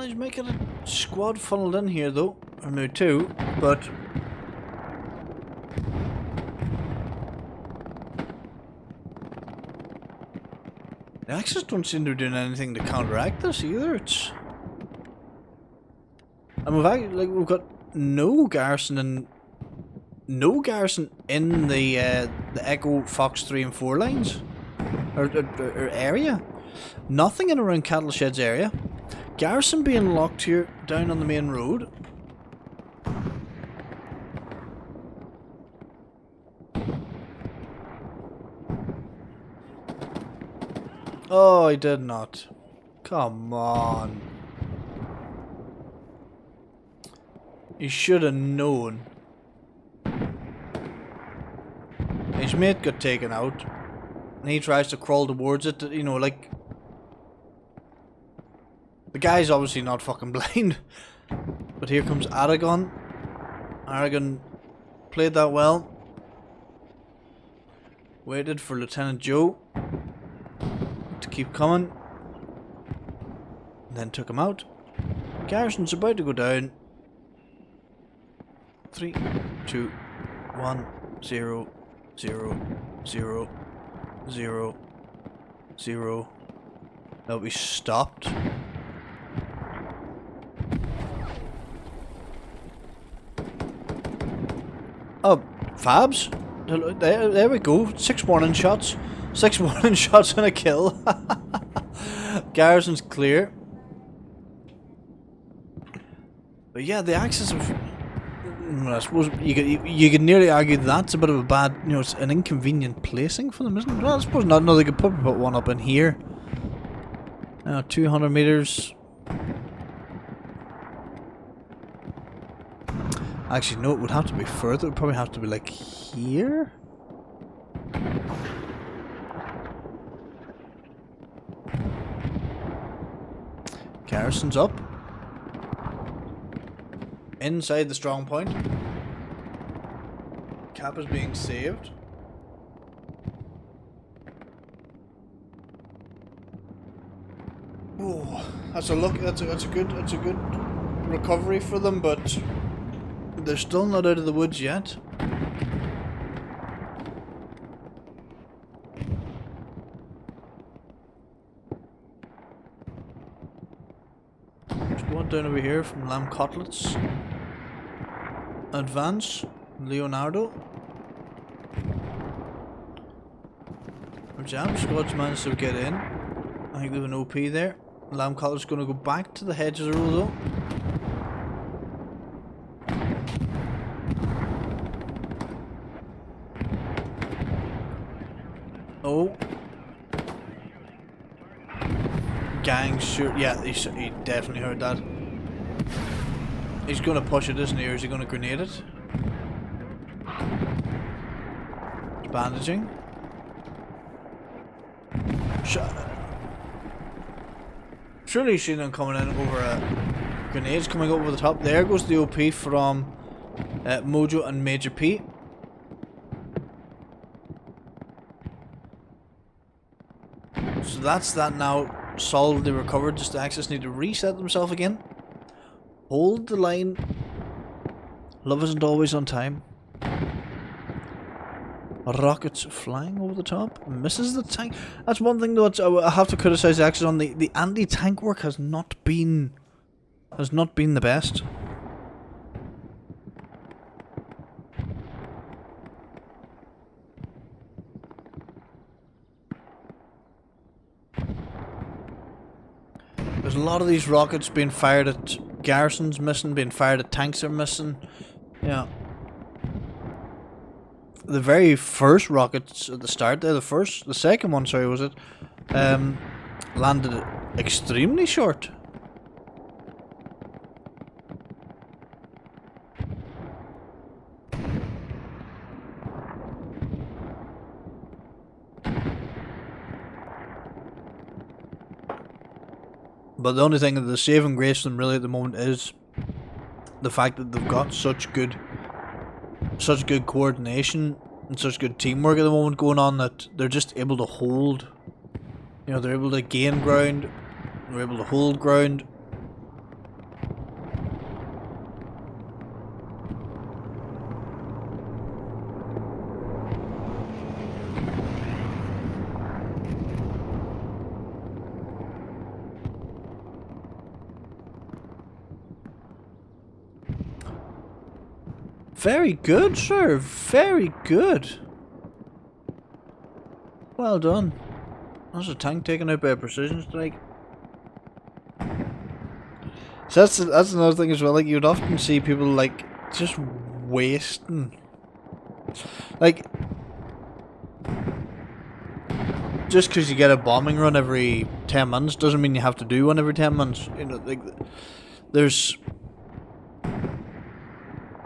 He's making a squad funneled in here though, or no, two, but the Axis don't seem to be doing anything to counteract this either. It's, and we've got no garrison in the Echo Fox 3 and 4 lines or area. Nothing in around Cattle Sheds area. Garrison being locked here down on the main road. Oh, I did not. Come on. You should have known. His mate got taken out. And he tries to crawl towards it, you know, like... The guy's obviously not fucking blind. But here comes Aragon. Aragon played that well. Waited for Lieutenant Joe to keep coming. And then took him out. Garrison's about to go down. 3, 2, 1, 0, 0, 0, 0, 0. Now we stopped. Oh, Fabs. There we go. 6 warning shots. 6 warning shots and a kill. Garrison's clear. But yeah, the Axis of... I suppose you could nearly argue that's a bit of a bad, you know, it's an inconvenient placing for them, isn't it? Well, I suppose not. No, they could probably put one up in here. 200 meters. Actually, no, it would have to be further. It would probably have to be like here. Garrison's up. Inside the strong point. Cap is being saved. Oh, that's a look. That's a good recovery for them, but they're still not out of the woods yet. There's one down over here from Lamb Cutlets. Advance, Leonardo. Jam Squad's managed to get in. I think they have an OP there. Lamb Collar's going to go back to the hedges row though. Oh. Gang shoot. Yeah, he definitely heard that. He's going to push it, isn't he? Or is he going to grenade it? He's bandaging. Surely he's seen them coming in over grenades coming over the top. There goes the OP from Mojo and Major P. So that's that now solidly recovered. Just the ASUS need to reset themselves again. Hold the line. Love isn't always on time. Rockets flying over the top. Misses the tank. That's one thing though I have to criticize the ASUS on. The anti-tank work has not been the best. There's a lot of these rockets being fired at garrisons missing, being fired at tanks are missing. Yeah. The very first rockets at the start there, the second one, sorry, was it? Landed extremely short. But the only thing that the saving grace for them really at the moment is the fact that they've got such good coordination and such good teamwork at the moment going on that they're just able to hold. You know, they're able to gain ground, they're able to hold ground. Very good, sir. Very good. Well done. That's a tank taken out by a precision strike. So that's another thing as well. Like, you'd often see people like just wasting, like, just because you get a bombing run every 10 months doesn't mean you have to do one every 10 months. You know, like, there's.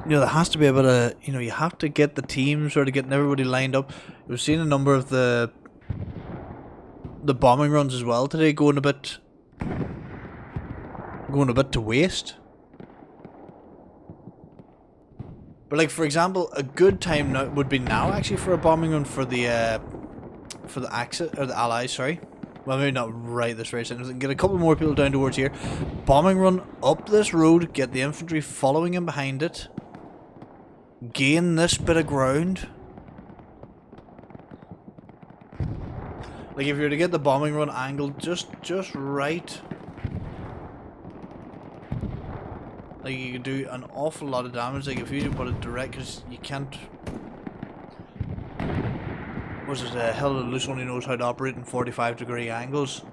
You know, there has to be a bit of, you know, you have to get the team sort of getting everybody lined up. We've seen a number of the bombing runs as well today going a bit to waste. But like, for example, a good time now would be now actually for a bombing run for the Axis or the Allies, sorry. Well, maybe not right this very second. Get a couple more people down towards here. Bombing run up this road, get the infantry following in behind it. Gain this bit of ground. Like, if you were to get the bombing run angled just right, like, you could do an awful lot of damage. Like, if you put it direct, because you can't. Was it Hell of a Loose only knows how to operate in 45-degree angles,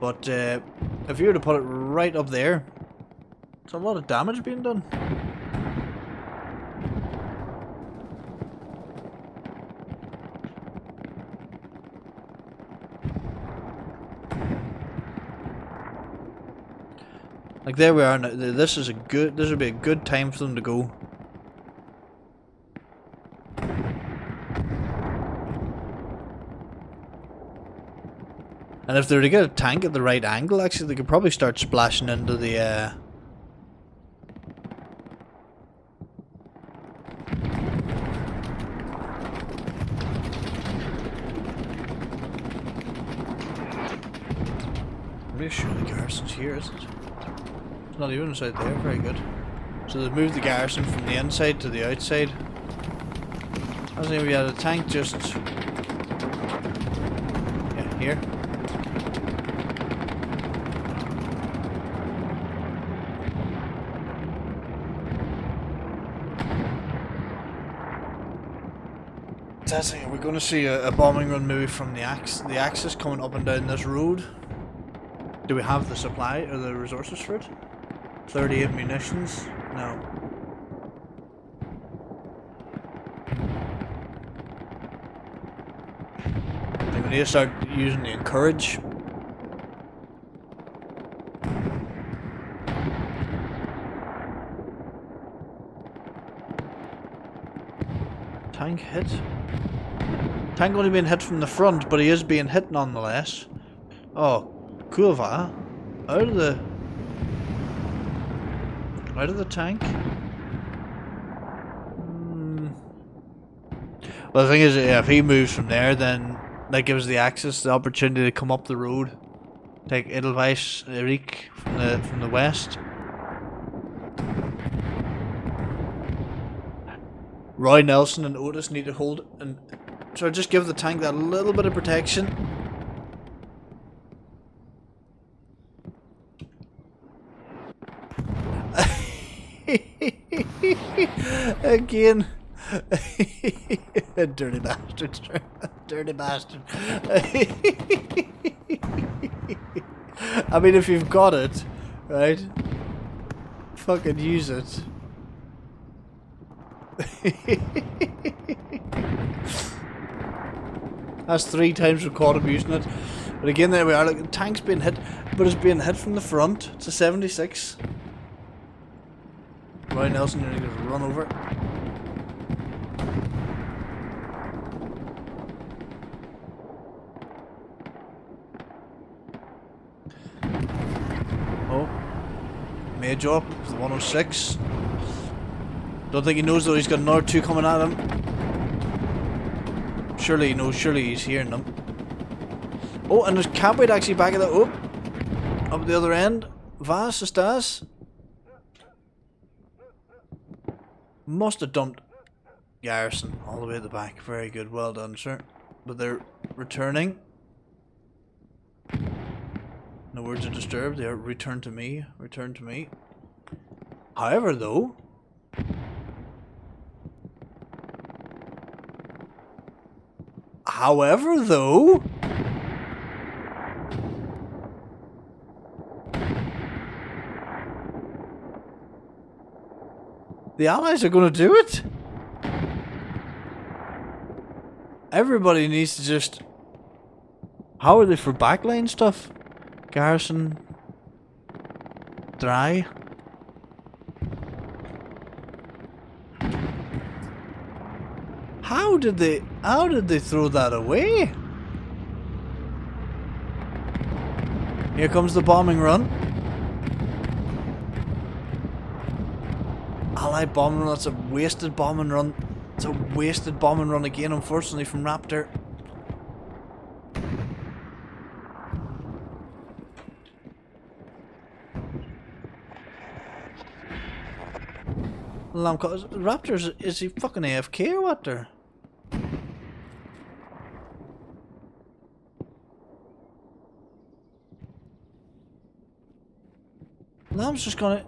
but if you were to put it right up there, it's a lot of damage being done. Like, there we are now. This would be a good time for them to go. And if they were to get a tank at the right angle, actually, they could probably start splashing into the I'm pretty sure the garrison's here, isn't it? It's not even inside there. Very good. So they've moved the garrison from the inside to the outside. I was thinking we had a tank just... yeah, here. Testing. Are we going to see a bombing run maybe from the Axis coming up and down this road? Do we have the supply or the resources for it? 38 munitions? No. I think we need to start using the encourage. Tank hit. Tank only being hit from the front, but he is being hit nonetheless. Oh, cool, va? Out of the tank. Well, the thing is, if he moves from there, then that gives the Axis the opportunity to come up the road, take Edelweiss Erik from the west. Roy Nelson and Otis need to hold and so just give the tank that little bit of protection. Again. Dirty bastard. Dirty bastard. I mean, if you've got it, right? Fucking use it. That's 3 times we caught him using it. But again, there we are. Like, the tank's being hit, but it's being hit from the front. It's a 76. Roy Nelson nearly gets run over. Oh, Major up, the 106. Don't think he knows though, he's got another 2 coming at him. Surely he knows, surely he's hearing them. Oh, and there's Campbell actually back at the up the other end. Vas estás? Must have dumped Garrison all the way at the back. Very good, well done, sir. But they're returning. No words are disturbed. They are return to me. Return to me. However, though. The Allies are going to do it. Everybody needs to just... How are they for backline stuff? Garrison... Dry... How did they throw that away? Here comes the bombing run. Allied bombing run, that's a wasted bombing run. It's a wasted bombing run again, unfortunately, from Raptor. Raptor, is he fucking AFK or what there? Lamb's just gonna...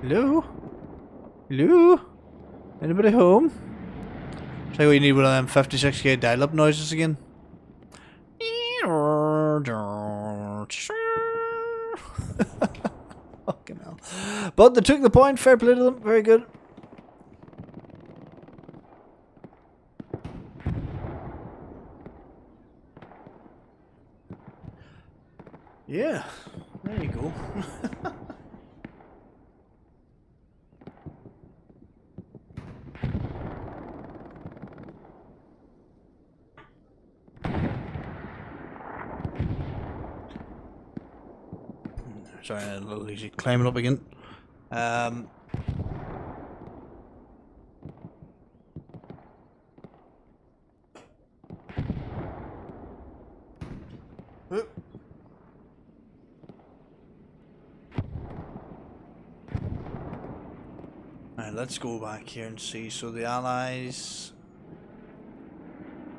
Hello? Hello? Anybody home? Tell you what, you need one of them 56k dial-up noises again. Fucking hell. But they took the point, fair play to them, very good. Yeah, there you go. Sorry, a little easy climbing up again. Alright, let's go back here and see. So the Allies,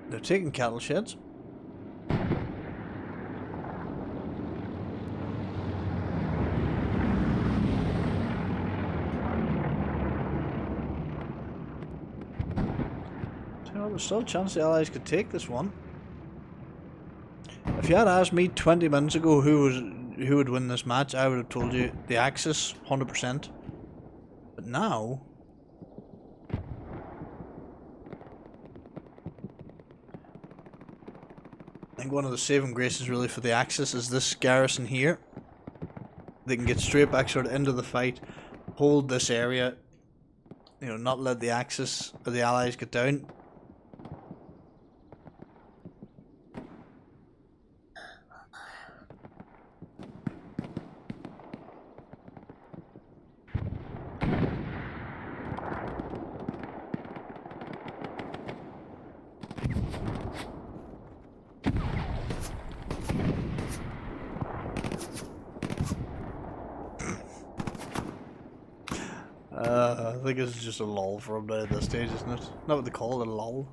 they're taking cattle sheds. there's still a chance the Allies could take this one. If you had asked me 20 minutes ago who would win this match, I would have told you the Axis, 100%. But now, I think one of the saving graces really for the Axis is this garrison here. They can get straight back sort of into the fight, hold this area, you know, not let the Axis or the Allies get down. I think it's just a lull for him now at this stage, isn't it? Not what they call it, a lull.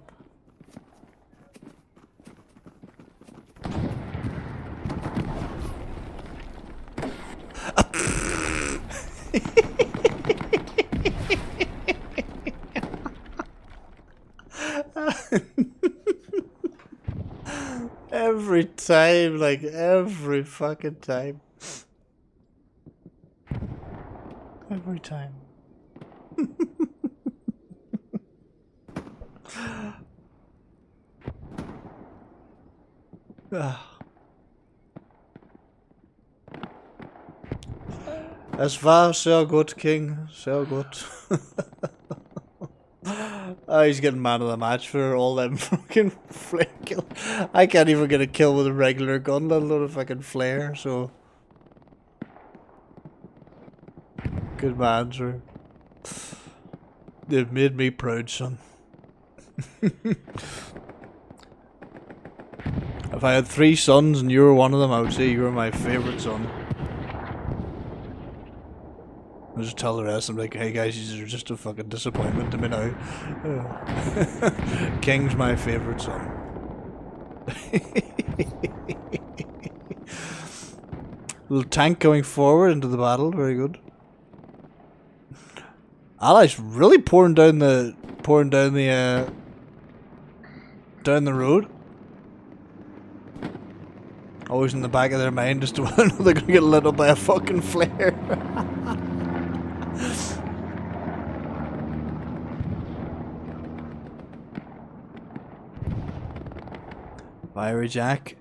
Every time, like every fucking time. Every time. Es war sehr gut, King. Sehr gut. Oh, he's getting man of the match for all them fucking flare kills. I can't even get a kill with a regular gun, let alone a fucking flare, so... Good man, sir. They've made me proud, son. If I had 3 sons and you were one of them, I would say you were my favourite son. I'll just tell the rest, I'm like, hey guys, you're just a fucking disappointment to me now. King's my favourite son. Little tank going forward into the battle, very good. Allies really pouring down the road. Always in the back of their mind as to whether or not they're gonna get lit up by a fucking flare. Fiery Jack.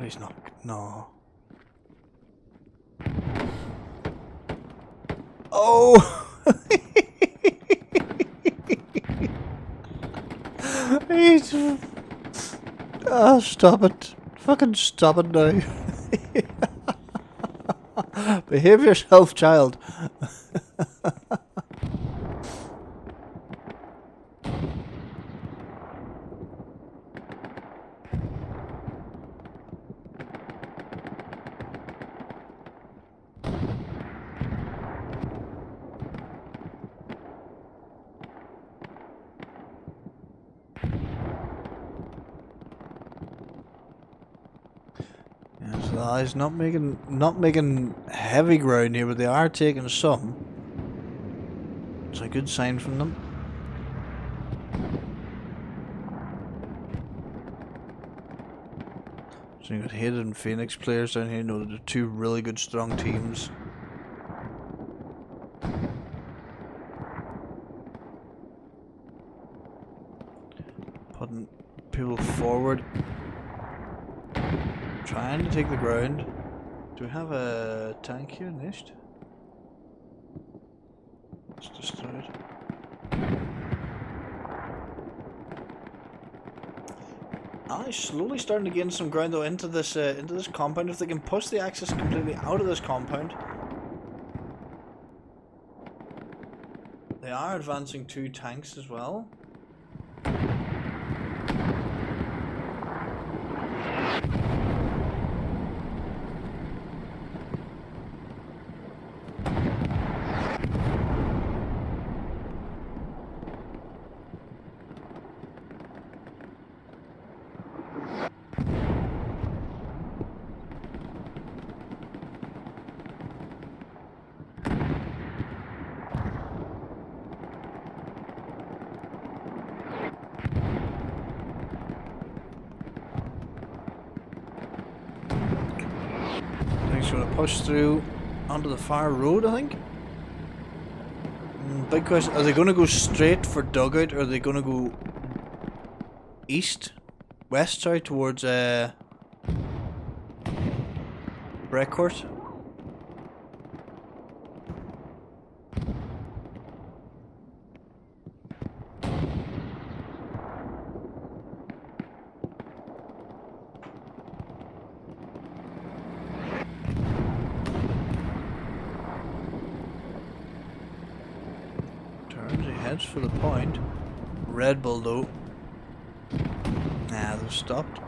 He's not. No. Oh! He's... Oh, stop it. Fucking stop it now. Behave yourself, child. He's not making heavy ground here, but they are taking some. It's a good sign from them. So you got Hated and Phoenix players down here. You know, they're 2 really good strong teams. Putting people forward. Trying to take the ground. Do we have a tank here, Nicht? It's destroyed. Allies slowly starting to gain some ground though into this compound. If they can push the Axis completely out of this compound, they are advancing 2 tanks as well. Just gonna push through onto the far road, I think. Big question, are they gonna go straight for dugout, or are they gonna go west, sorry, towards Brecourt? Heads for the point. Red Bull though. Nah, they've stopped.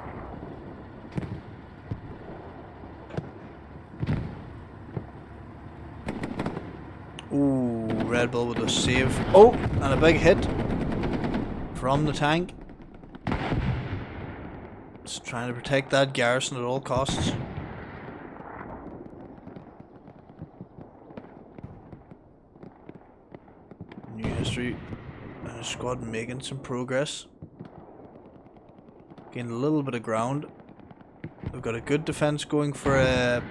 Ooh, Red Bull with a save. Oh, and a big hit from the tank. Just trying to protect that garrison at all costs. History and a squad making some progress. Gained a little bit of ground. We've got a good defense going for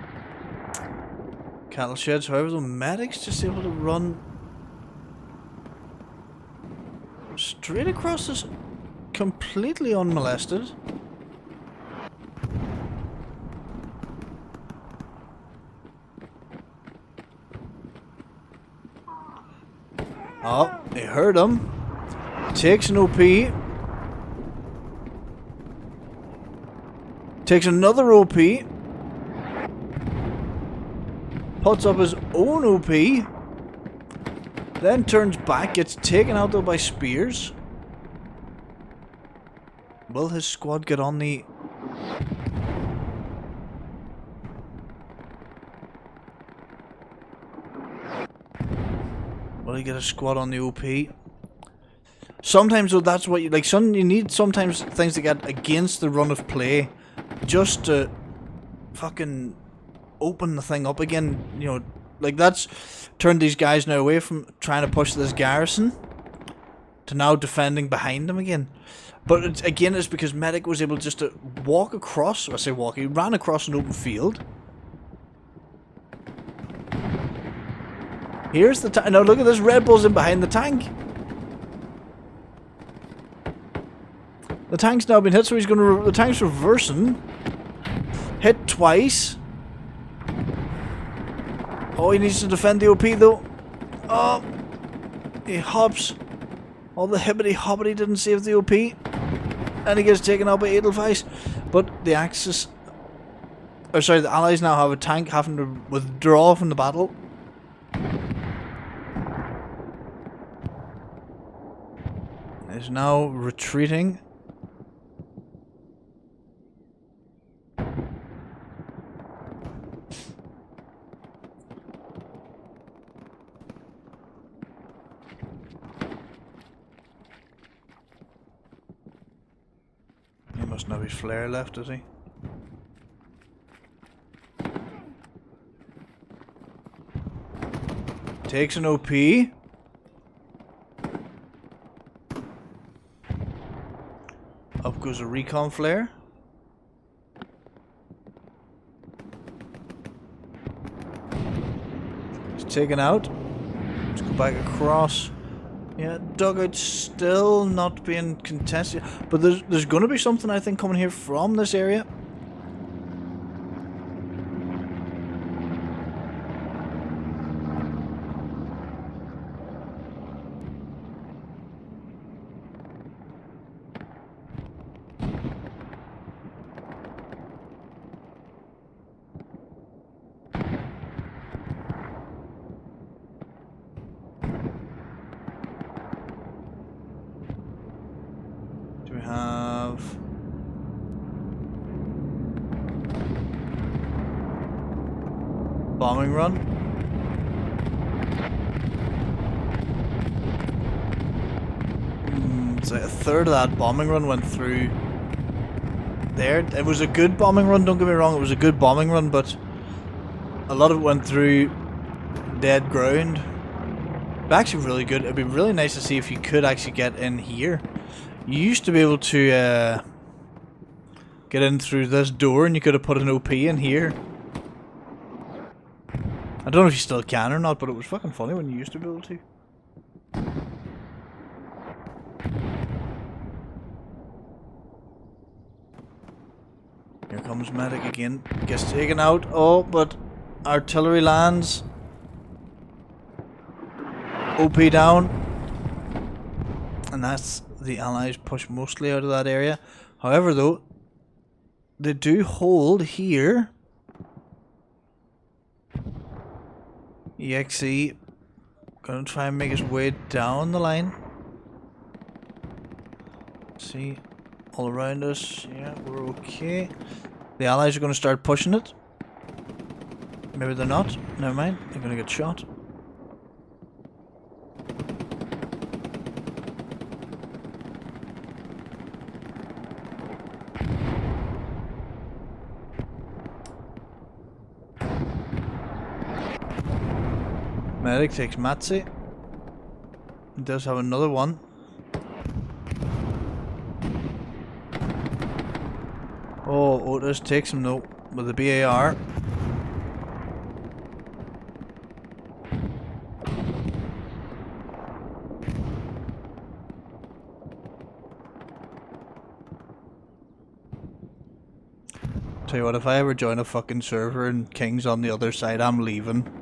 cattle sheds. However, the medics just able to run straight across this completely unmolested. Oh, he heard him. Takes an OP. Takes another OP. Puts up his own OP. Then turns back. Gets taken out though by spears. Will his squad get on the... Will he get a squad on the OP? Sometimes though, that's what you like. You need sometimes things to get against the run of play, just to fucking open the thing up again. You know, like that's turned these guys now away from trying to push this garrison to now defending behind them again. But it's, again, it's because Medic was able just to walk across. I say walk. He ran across an open field. Here's the tank. Now look at this. Red Bull's in behind the tank. The tank's now been hit, so he's going to... The tank's reversing. Hit twice. Oh, he needs to defend the OP though. Oh, he hops. All the hibbity-hoppity didn't save the OP. And he gets taken out by Edelweiss. But the Axis... Oh, sorry, the Allies now have a tank having to withdraw from the battle. Is now retreating. He must not be flare left, does he? Takes an OP. Up goes a recon flare. It's taken out. Let's go back across. Yeah, dugout still not being contested. But there's going to be something, I think, coming here from this area. Bombing run. So a third of that bombing run went through there. It was a good bombing run, don't get me wrong, it was a good bombing run, but a lot of it went through dead ground. But actually really good. It'd be really nice to see if you could actually get in here. You used to be able to get in through this door and you could have put an OP in here. I don't know if you still can or not, but it was fucking funny when you used to be able to. Here comes medic again. Gets taken out. Oh, but artillery lands. OP down. And that's the Allies push mostly out of that area. However, though, they do hold here. EXE gonna try and make his way down the line. See, all around us. Yeah, we're okay. The Allies are gonna start pushing it. Maybe they're not. Never mind. They're gonna get shot. Medic takes Matzi. He does have another one. Oh, Otis takes him though with the BAR. Tell you what, if I ever join a fucking server and King's on the other side, I'm leaving.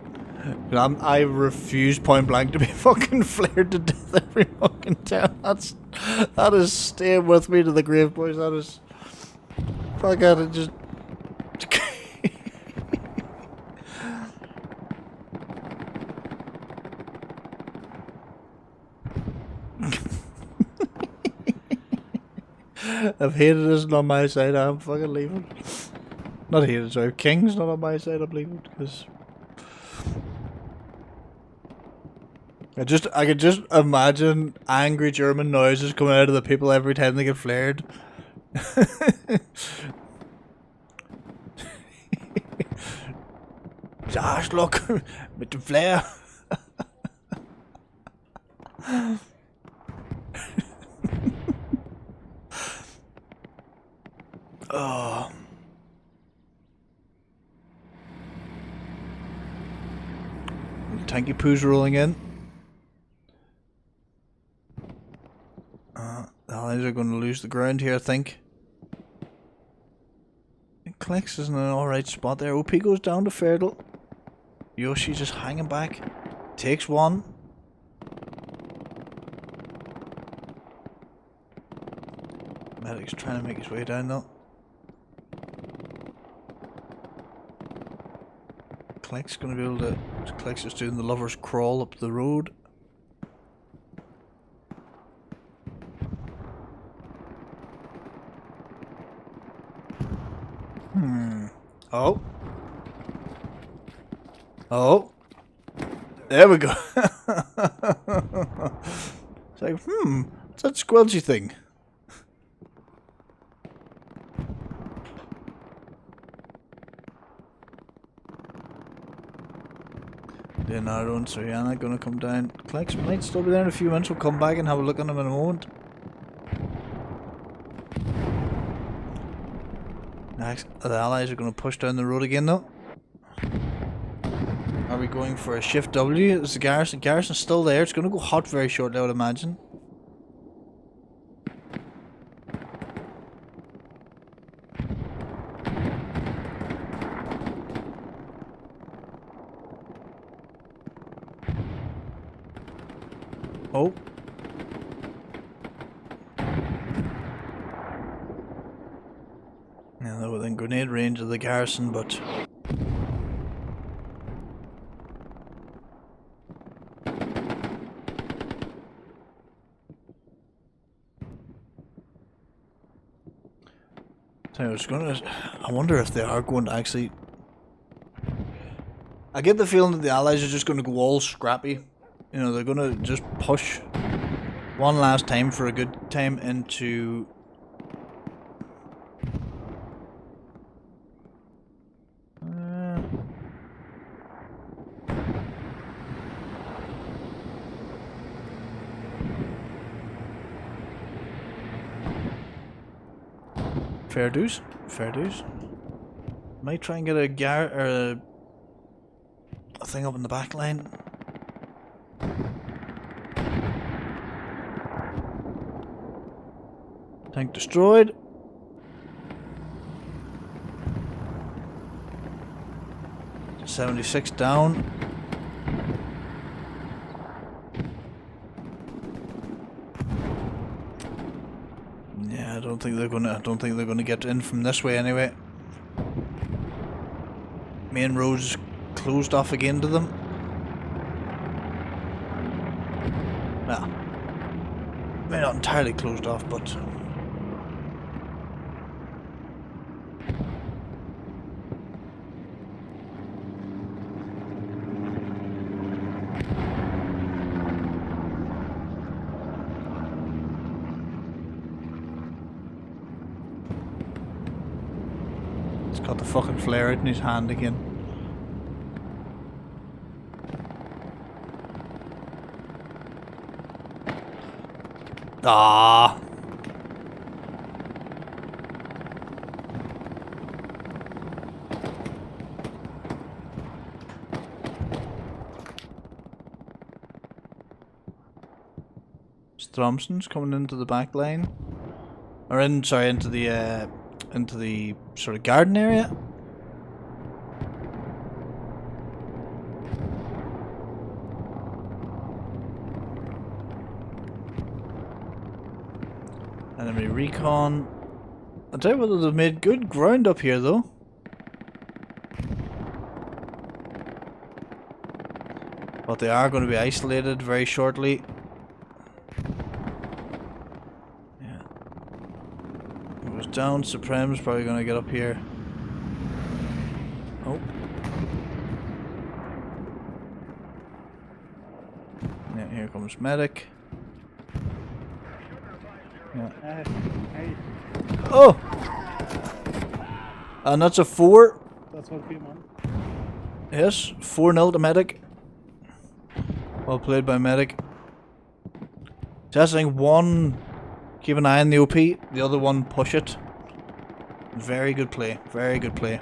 I refuse point blank to be fucking flared to death every fucking time. That is staying with me to the grave, boys. That is, fuck out it, just. If Hated isn't on my side, I'm fucking leaving. Not Hated, sorry. King's not on my side, I'm leaving because. I could just imagine angry German noises coming out of the people every time they get flared. Arschloch mit dem Flare. Oh. Tanky poos rolling in. The Allies are going to lose the ground here, I think. Klex is in an alright spot there. OP goes down to Ferdal. Yoshi just hanging back. Takes one. Medic's trying to make his way down though. Kleck's going to be able to... Kleck's just doing the lover's crawl up the road. Oh. Oh. There we go. It's like, what's that squelchy thing? Leonardo and Soriana gonna come down. Klex might still be there in a few minutes. We'll come back and have a look at him in a moment. Next, the Allies are going to push down the road again though. Are we going for a shift W? Is the garrison? Garrison's still there. It's going to go hot very shortly, I would imagine. Oh. Yeah, they're within grenade range of the garrison, but... I wonder if they are going to actually... I get the feeling that the Allies are just going to go all scrappy. You know, they're going to just push one last time for a good time into... Fair dues, fair dues. Might try and get a thing up in the back line. Tank destroyed. $76 down. Yeah, I don't think they're gonna get in from this way anyway. Main road's closed off again to them. Well, maybe not entirely closed off, but he's got the fucking flare out in his hand again. Ah. Thompson's coming into the back line, or into the sort of garden area. Enemy recon. I'll tell you whether they've made good ground up here though. But they are going to be isolated very shortly. Yeah. It was down. Supreme's probably going to get up here. Oh. Yeah, here comes medic. Yeah. Oh! And that's a 4. That's what came on. Yes, 4-0 to medic. Well played by medic. Testing one, keep an eye on the OP, the other one push it. Very good play, very good play.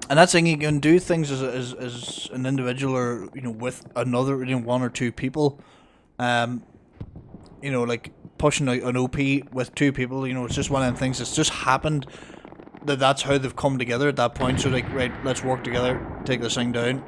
And that's saying you can do things as an individual, or with another, one or two people. Like pushing an OP with 2 people. It's just one of them things that's just happened. That's how they've come together at that point. So like, right, let's work together, take this thing down.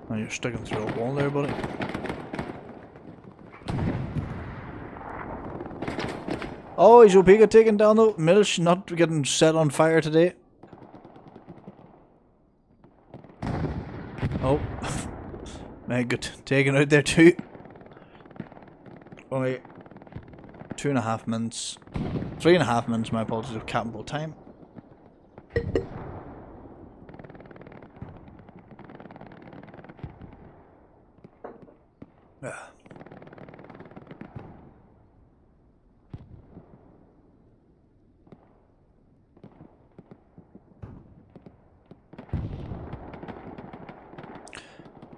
Oh, you're sticking through a wall there, buddy. Oh, is Opega taken down though? Milch not getting set on fire today. Oh. Very good. Taken out there too. Only 2.5 minutes. 3.5 minutes, my apologies, of capable time.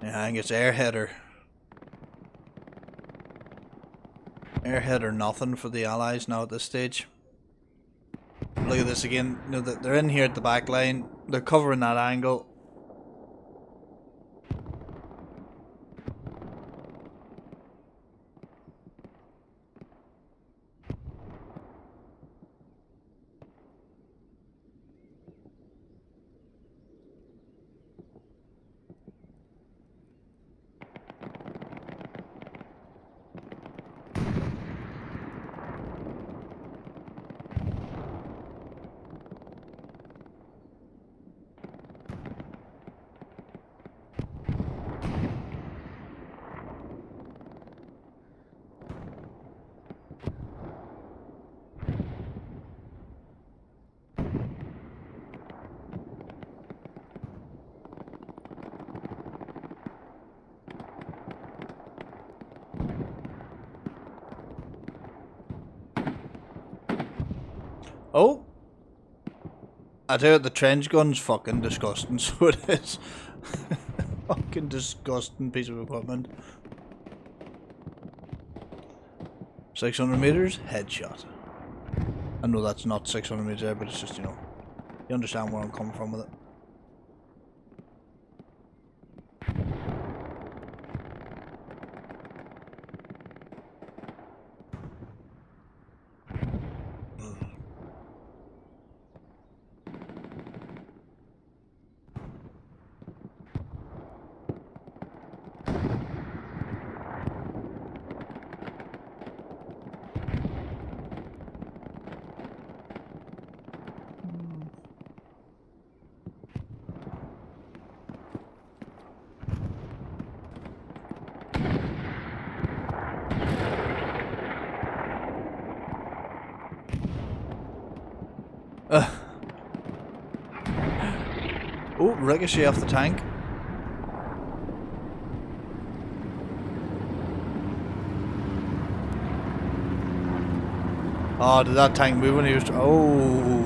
Yeah, I think it's airhead or nothing for the Allies now at this stage. Look at this again. They're in here at the back line. They're covering that angle. Oh! I tell you what, the trench gun's fucking disgusting, so it is. Fucking disgusting piece of equipment. 600 meters, headshot. I know that's not 600 meters there, but it's just, you know, you understand where I'm coming from with it. Oh, ricochet off the tank. Oh, did that tank move when he was... Oh.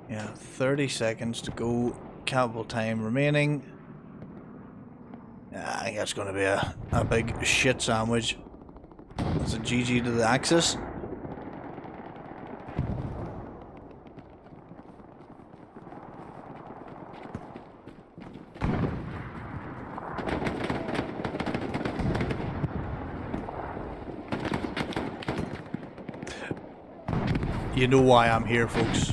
Yeah, 30 seconds to go. Countable time remaining. I think that's going to be a big shit sandwich. That's a GG to the Axis. You know why I'm here, folks.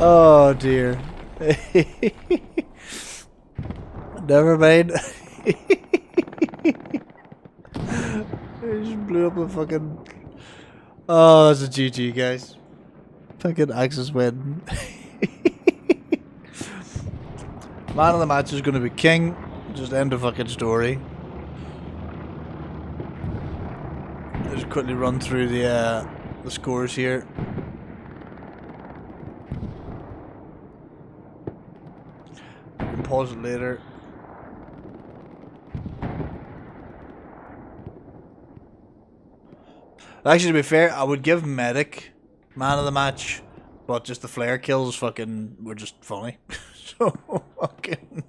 Oh dear. Never mind. I just blew up a fucking... Oh, that's a GG, guys. Fucking Axis win. Man of the match is going to be King. Just end the fucking story. Just quickly run through the scores here. You can pause it later. Actually, to be fair, I would give Medic man of the match, but just the flare kills fucking were just funny. So fucking,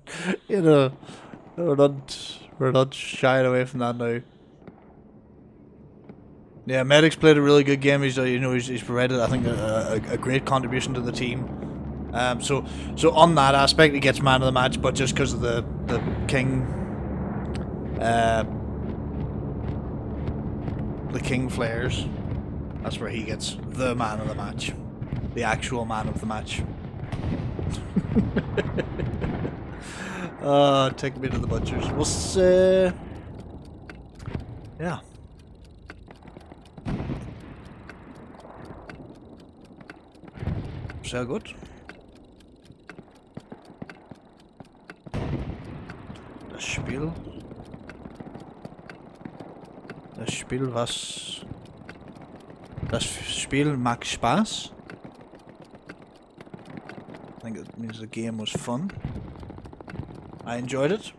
you know, we're not shying away from that now. Yeah, Medic's played a really good game. He's he's provided, I think, a great contribution to the team. So on that aspect, he gets man of the match, but just because of the King, the King flares, that's where he gets the man of the match, the actual man of the match. Take me to the butchers. We'll see. Yeah. Sehr gut. Das Spiel. Das Spiel macht Spaß. I think it means the game was fun. I enjoyed it.